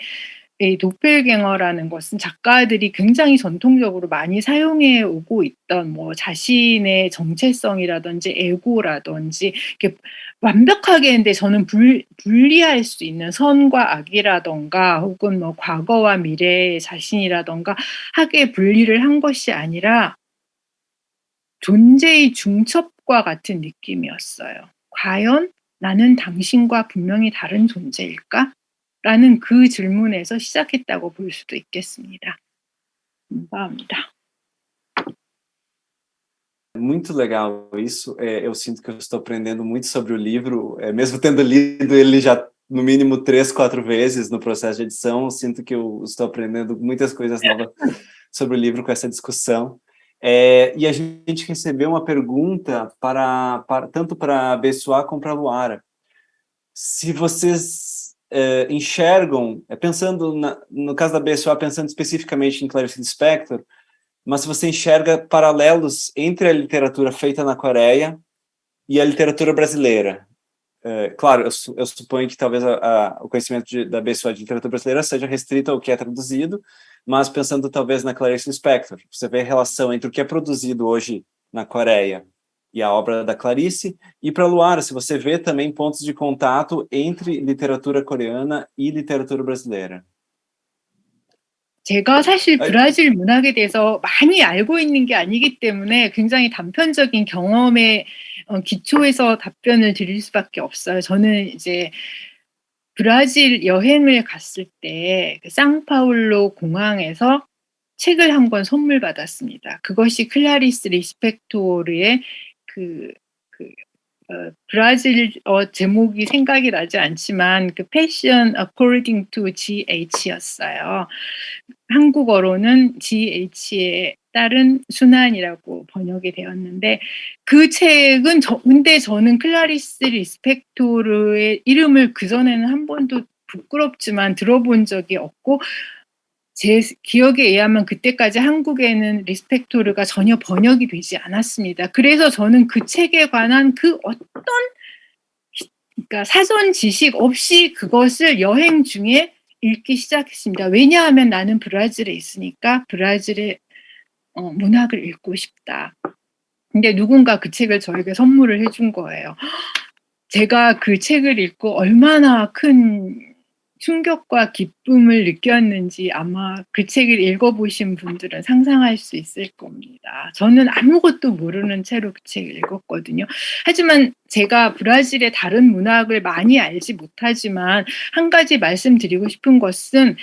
이 도플갱어라는 것은 작가들이 굉장히 전통적으로 많이 사용해 오고 있던 뭐 자신의 정체성이라든지 에고라든지 이렇게 완벽하게 근데 저는 분리할 수 있는 선과 악이라던가 혹은 뭐 과거와 미래의 자신이라던가 하게 분리를 한 것이 아니라 존재의 중첩과 같은 느낌이었어요. 과연 나는 당신과 분명히 다른 존재일까? 라는 그 질문에서 시작했다고 볼 수도 있겠습니다. 감사합니다. Muito legal isso. Eu sinto que eu estou aprendendo muito sobre o livro, mesmo tendo lido ele já no mínimo 3, 4 vezes no processo de edição, sinto que eu estou aprendendo muitas coisas novas sobre o livro com essa discussão. E a gente recebeu uma pergunta tanto para Bae Suah como para Luara. Se vocês enxergam, pensando no caso da Bae Suah, pensando especificamente em Clarice Lispector, mas se você enxerga paralelos entre a literatura feita na Coreia e a literatura brasileira. Claro, eu suponho que talvez o conhecimento da Bae Suah de literatura brasileira seja restrito ao que é traduzido, mas pensando talvez na Clarice Lispector, você vê a relação entre o que é produzido hoje na Coreia e a obra da Clarice, e para Luara, se você vê também pontos de contato entre literatura coreana e literatura brasileira. 제가 사실 브라질 문학에 대해서 많이 알고 있는 게 아니기 때문에 굉장히 단편적인 경험에 기초해서 답변을 드릴 수밖에 없어요. 저는 이제 브라질 여행을 갔을 때 그 상파울로 공항에서 책을 한 권 선물 받았습니다. 그것이 클라리스 리스펙토르의 브라질어 제목이 생각이 나지 않지만 그 Passion According to GH였어요. 한국어로는 GH에 따른 순환이라고 번역이 되었는데, 그 책은 근데 저는 클라리스 리스펙토르의 이름을 그전에는 한 번도 부끄럽지만 들어본 적이 없고, 제 기억에 의하면 그때까지 한국에는 리스펙토르가 전혀 번역이 되지 않았습니다. 그래서 저는 그 책에 관한 그 어떤 그러니까 사전 지식 없이 그것을 여행 중에 읽기 시작했습니다. 왜냐하면 나는 브라질에 있으니까 브라질의 문학을 읽고 싶다. 근데 누군가 그 책을 저에게 선물을 해준 거예요. 제가 그 책을 읽고 얼마나 큰 충격과 기쁨을 느꼈는지 아마 그 책을 읽어보신 분들은 상상할 수 있을 겁니다. 저는 아무것도 모르는 채로 그 책을 읽었거든요. 하지만 제가 브라질의 다른 문학을 많이 알지 못하지만 한 가지 말씀드리고 싶은 것은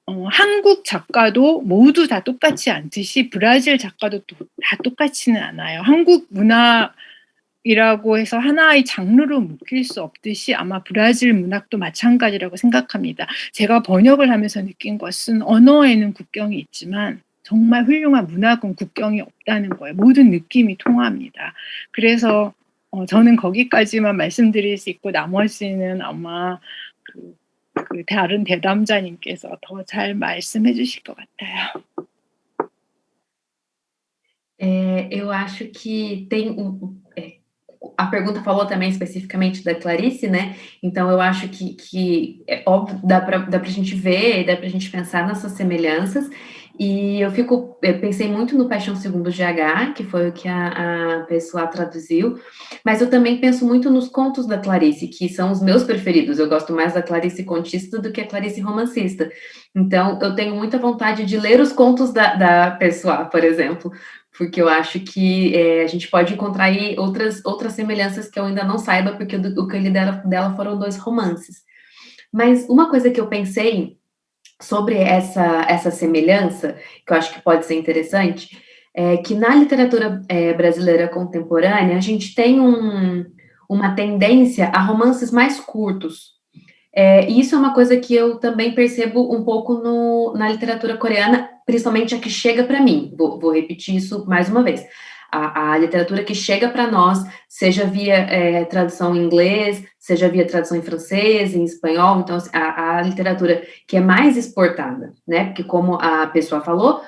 한국 작가도 모두 다 똑같지 않듯이 브라질 작가도 다 똑같지는 않아요. 한국 문학이라고 해서 하나의 장르로 묶일 수 없듯이 아마 브라질 문학도 마찬가지라고 생각합니다. 제가 번역을 하면서 느낀 것은 언어에는 국경이 있지만 정말 훌륭한 문화권 국경이 없다는 거예요. 모든 느낌이 통합니다. 그래서 저는 거기까지만 말씀드릴 수 있고 나머지는 아마 그 다른 대담자님께서 더 잘 말씀해 주실 것 같아요. Eu acho que tem a pergunta falou também especificamente da Clarice, né? Então eu acho que é óbvio, dá pra gente ver, dá pra gente pensar nessas semelhanças. E eu pensei muito no Paixão Segundo GH, que foi o que a Bae Suah traduziu, mas eu também penso muito nos contos da Clarice, que são os meus preferidos. Eu gosto mais da Clarice contista do que a Clarice romancista. Então eu tenho muita vontade de ler os contos da Bae Suah, por exemplo, porque eu acho que a gente pode encontrar aí outras semelhanças que eu ainda não saiba, porque o que eu li dela foram 2 romances. Mas uma coisa que eu pensei sobre essa semelhança, que eu acho que pode ser interessante, é que na literatura brasileira contemporânea, a gente tem uma tendência a romances mais curtos. E isso é uma coisa que eu também percebo um pouco na literatura coreana, principalmente a que chega para mim. Vou repetir isso mais uma vez. A literatura que chega para nós, seja via tradução em inglês, seja via tradução em francês, em espanhol, então a literatura que é mais exportada, né? Porque como a pessoa falou,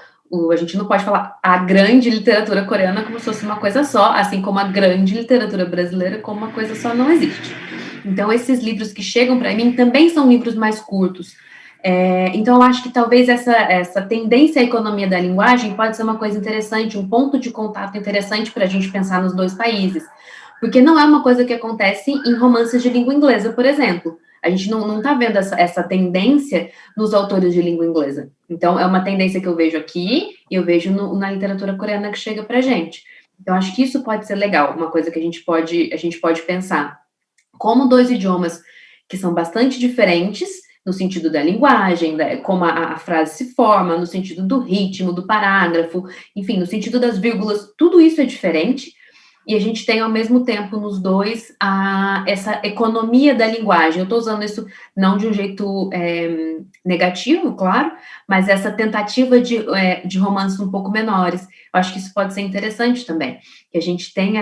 a gente não pode falar a grande literatura coreana como se fosse uma coisa só, assim como a grande literatura brasileira como uma coisa só não existe. Então, esses livros que chegam para mim também são livros mais curtos. Então, eu acho que talvez essa tendência à economia da linguagem pode ser uma coisa interessante, um ponto de contato interessante para a gente pensar nos 2 países. Porque não é uma coisa que acontece em romances de língua inglesa, por exemplo. A gente não está vendo essa tendência nos autores de língua inglesa. Então, é uma tendência que eu vejo aqui e eu vejo na literatura coreana que chega para a gente. Então, acho que isso pode ser legal, uma coisa que a gente pode pensar. Como 2 idiomas que são bastante diferentes, no sentido da linguagem, como a frase se forma, no sentido do ritmo, do parágrafo, enfim, no sentido das vírgulas, tudo isso é diferente, e a gente tem, ao mesmo tempo, nos 2, essa economia da linguagem. Eu estou usando isso não de um jeito negativo, claro, mas essa tentativa de romances um pouco menores. Eu acho que isso pode ser interessante também, que a gente tem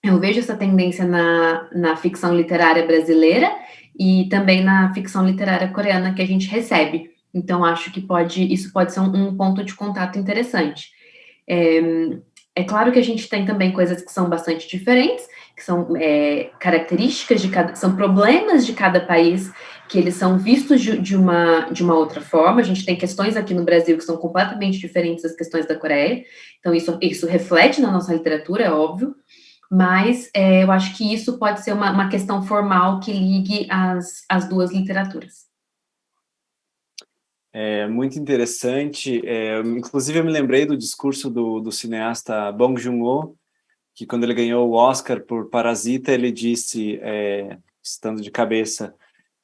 eu vejo essa tendência na ficção literária brasileira e também na ficção literária coreana que a gente recebe. Então, acho que isso pode ser um ponto de contato interessante. É claro que a gente tem também coisas que são bastante diferentes, que são características são problemas de cada país, que eles são vistos de uma outra forma. A gente tem questões aqui no Brasil que são completamente diferentes das questões da Coreia. Então, isso reflete na nossa literatura, é óbvio. Mas eu acho que isso pode ser uma questão formal que ligue as 2 literaturas. Muito interessante. Inclusive, eu me lembrei do discurso do cineasta Bong Joon-ho, que quando ele ganhou o Oscar por Parasita, ele disse, estando de cabeça,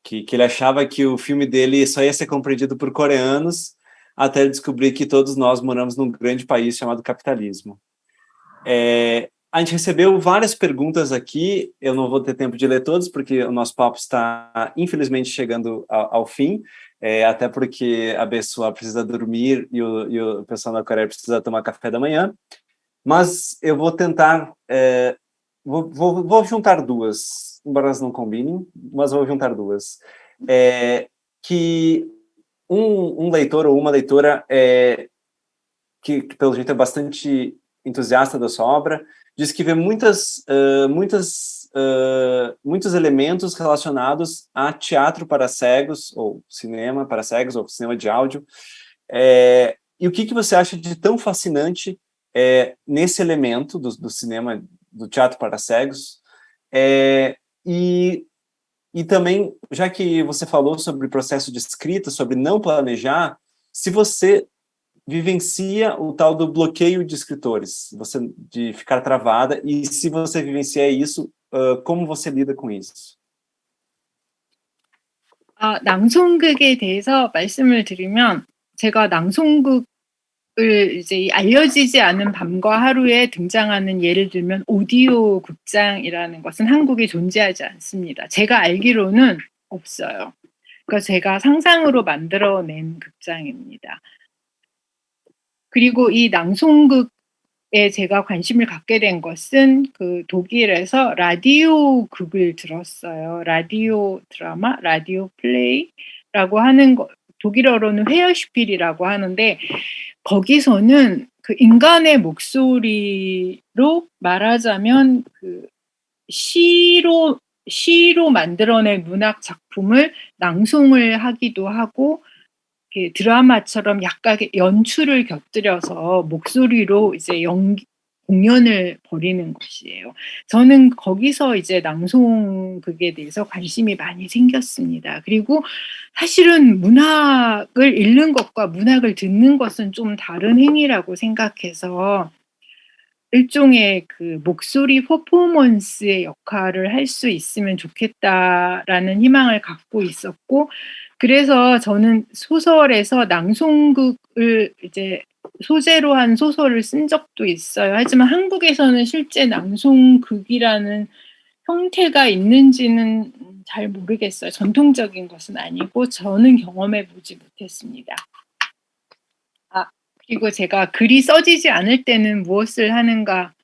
que ele achava que o filme dele só ia ser compreendido por coreanos, até ele descobrir que todos nós moramos num grande país chamado capitalismo. A gente recebeu várias perguntas aqui, eu não vou ter tempo de ler todas, porque o nosso papo está, infelizmente, chegando ao fim, até porque a Bae Suah precisa dormir e o pessoal da Coreia precisa tomar café da manhã, mas eu vou tentar, vou juntar 2, embora elas não combinem, mas vou juntar 2. Que um leitor ou uma leitora que pelo jeito é bastante entusiasta da sua obra, diz que vê muitos elementos relacionados a teatro para cegos, ou cinema para cegos, ou cinema de áudio. E o que você acha de tão fascinante nesse elemento do cinema, do teatro para cegos? E também, já que você falou sobre o processo de escrita, sobre não planejar, se você vivencia o tal do bloqueio de escritores, de ficar travada, e se você vivencia isso, como você lida com isso? 낭송극에 대해서 말씀을 드리면, 제가 낭송극을 이제 알려지지 않은 밤과 하루에 등장하는, 예를 들면 오디오 극장이라는 것은 한국에 존재하지 않습니다. 제가 알기로는 없어요. 그러니까 제가 상상으로 만들어낸 극장입니다. 그리고 이 낭송극에 제가 관심을 갖게 된 것은 그 독일에서 라디오 극을 들었어요. 라디오 드라마, 라디오 플레이라고 하는 거, 독일어로는 헤어슈필이라고 하는데 거기서는 그 인간의 목소리로 말하자면 그 시로 만들어낸 문학 작품을 낭송을 하기도 하고 드라마처럼 약간 연출을 곁들여서 목소리로 이제 공연을 벌이는 것이에요. 저는 거기서 이제 낭송극에 대해서 관심이 많이 생겼습니다. 그리고 사실은 문학을 읽는 것과 문학을 듣는 것은 좀 다른 행위라고 생각해서 일종의 그 목소리 퍼포먼스의 역할을 할 수 있으면 좋겠다라는 희망을 갖고 있었고, 그래서 저는 소설에서 낭송극을 이제 소재로 한 소설을 쓴 적도 있어요. 하지만 한국에서는 실제 낭송극이라는 형태가 있는지는 잘 모르겠어요. 전통적인 것은 아니고 저는 경험해 보지 못했습니다. 그리고 제가 글이 써지지 않을 때는 무엇을 하는가?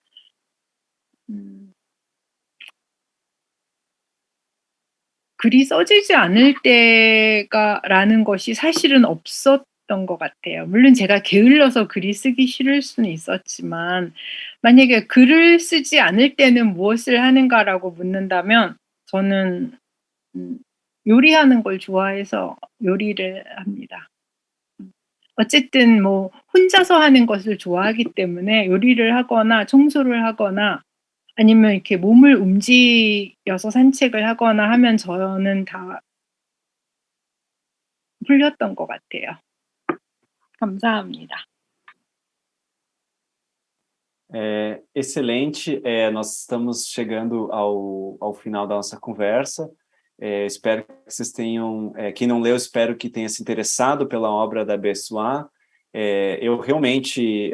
글이 써지지 않을 때가라는 것이 사실은 없었던 것 같아요. 물론 제가 게을러서 글이 쓰기 싫을 수는 있었지만 만약에 글을 쓰지 않을 때는 무엇을 하는가라고 묻는다면 저는 요리하는 걸 좋아해서 요리를 합니다. 어쨌든 뭐 혼자서 하는 것을 좋아하기 때문에 요리를 하거나 청소를 하거나 아니면 이렇게 몸을 움직여서 산책을 하거나 하면 저는 다 풀렸던 것 같아요. 감사합니다. Excelente, nós estamos chegando ao final da nossa conversa. Espero que vocês tenham, quem não leu, espero que tenha se interessado pela obra da Bae Suah. Eu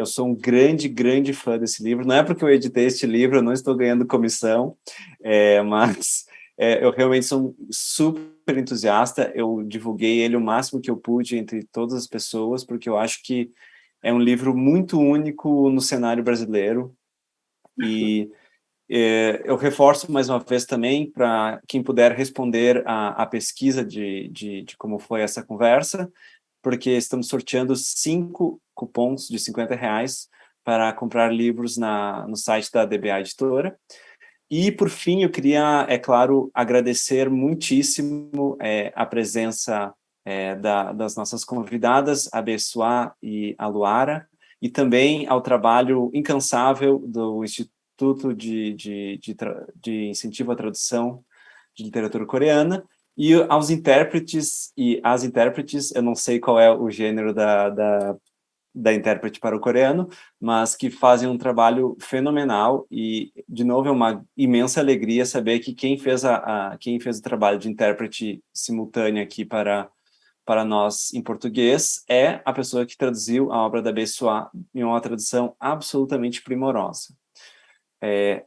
sou um grande fã desse livro. Não é porque eu editei este livro, eu não estou ganhando comissão, mas eu realmente sou um super entusiasta. Eu divulguei ele o máximo que eu pude entre todas as pessoas, porque eu acho que é um livro muito único no cenário brasileiro. E eu reforço mais uma vez também, para quem puder responder a pesquisa de como foi essa conversa, porque estamos sorteando 5 cupons de R$50 para comprar livros no site da DBA Editora. E, por fim, eu queria, é claro, agradecer muitíssimo a presença das nossas convidadas, a Bae Suah e a Luara, e também ao trabalho incansável do Instituto de Incentivo à Tradução de Literatura Coreana, e aos intérpretes e às intérpretes, eu não sei qual é o gênero da intérprete para o coreano, mas que fazem um trabalho fenomenal, e, de novo, é uma imensa alegria saber que quem fez o trabalho de intérprete simultânea aqui para nós em português é a pessoa que traduziu a obra da Bae Suah em uma tradução absolutamente primorosa.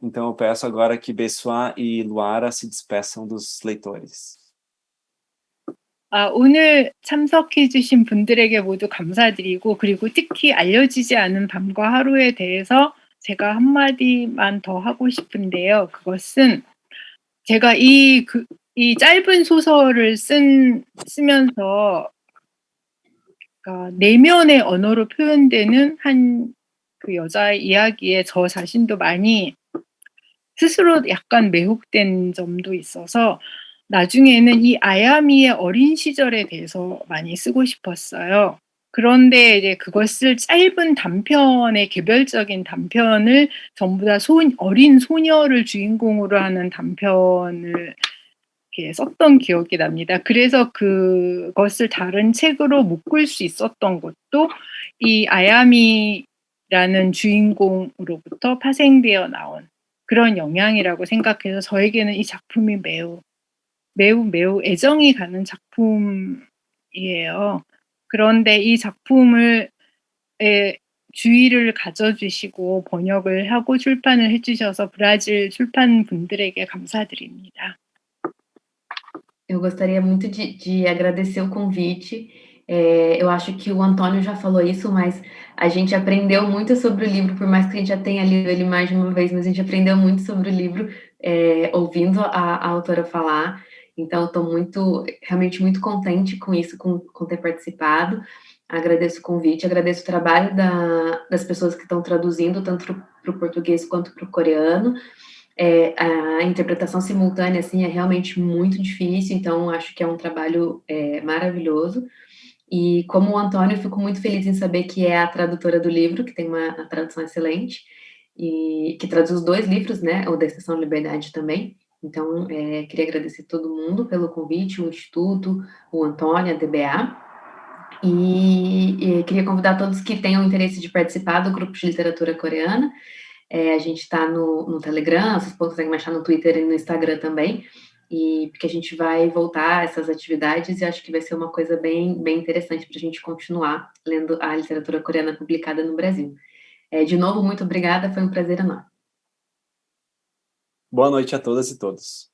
Então eu peço agora que Bae Suah e Luara se despeçam dos leitores. 오늘 참석해 주신 분들에게 모두 감사드리고, 그리고 특히 알려지지 않은 밤과 하루에 대해서 제가 한마디만 더 하고 싶은데요. 그것은 제가 이 짧은 소설을 쓰면서 내면의 언어로 표현되는 한 그 여자의 이야기에 저 자신도 많이 스스로 약간 매혹된 점도 있어서 나중에는 이 아야미의 어린 시절에 대해서 많이 쓰고 싶었어요. 그런데 이제 그것을 짧은 단편의 개별적인 단편을 전부 다 어린 소녀를 주인공으로 하는 단편을 이렇게 썼던 기억이 납니다. 그래서 그것을 다른 책으로 묶을 수 있었던 것도 이 아야미라는 주인공으로부터 파생되어 나온 그런 영향이라고 생각해서 저에게는 이 작품이 매우 애정이 가는 작품이에요. 그런데 이 작품을 주의를 가져주시고 번역을 하고 출판을 해주셔서 브라질 출판 분들에게 감사드립니다. Eu gostaria muito de agradecer o convite. Eu acho que o Antônio já falou isso, mas a gente aprendeu muito sobre o livro, por mais que a gente já tenha lido ele mais de uma vez, mas a gente aprendeu muito sobre o livro ouvindo a autora falar. Então, estou realmente muito contente com isso, com ter participado. Agradeço o convite, agradeço o trabalho das pessoas que estão traduzindo, tanto para o português quanto para o coreano. A interpretação simultânea, assim, é realmente muito difícil, então acho que é um trabalho maravilhoso. E como o Antônio, eu fico muito feliz em saber que é a tradutora do livro, que tem uma tradução excelente, e que traduz os 2 livros, né, o da Estação Liberdade também. Então, queria agradecer todo mundo pelo convite, o Instituto, o Antônio, a DBA, e queria convidar todos que tenham interesse de participar do grupo de literatura coreana. A gente está no Telegram, vocês conseguem me achar no Twitter e no Instagram também, e porque a gente vai voltar a essas atividades e acho que vai ser uma coisa bem, bem interessante para a gente continuar lendo a literatura coreana publicada no Brasil. De novo, muito obrigada, foi um prazer enorme. Boa noite a todas e todos.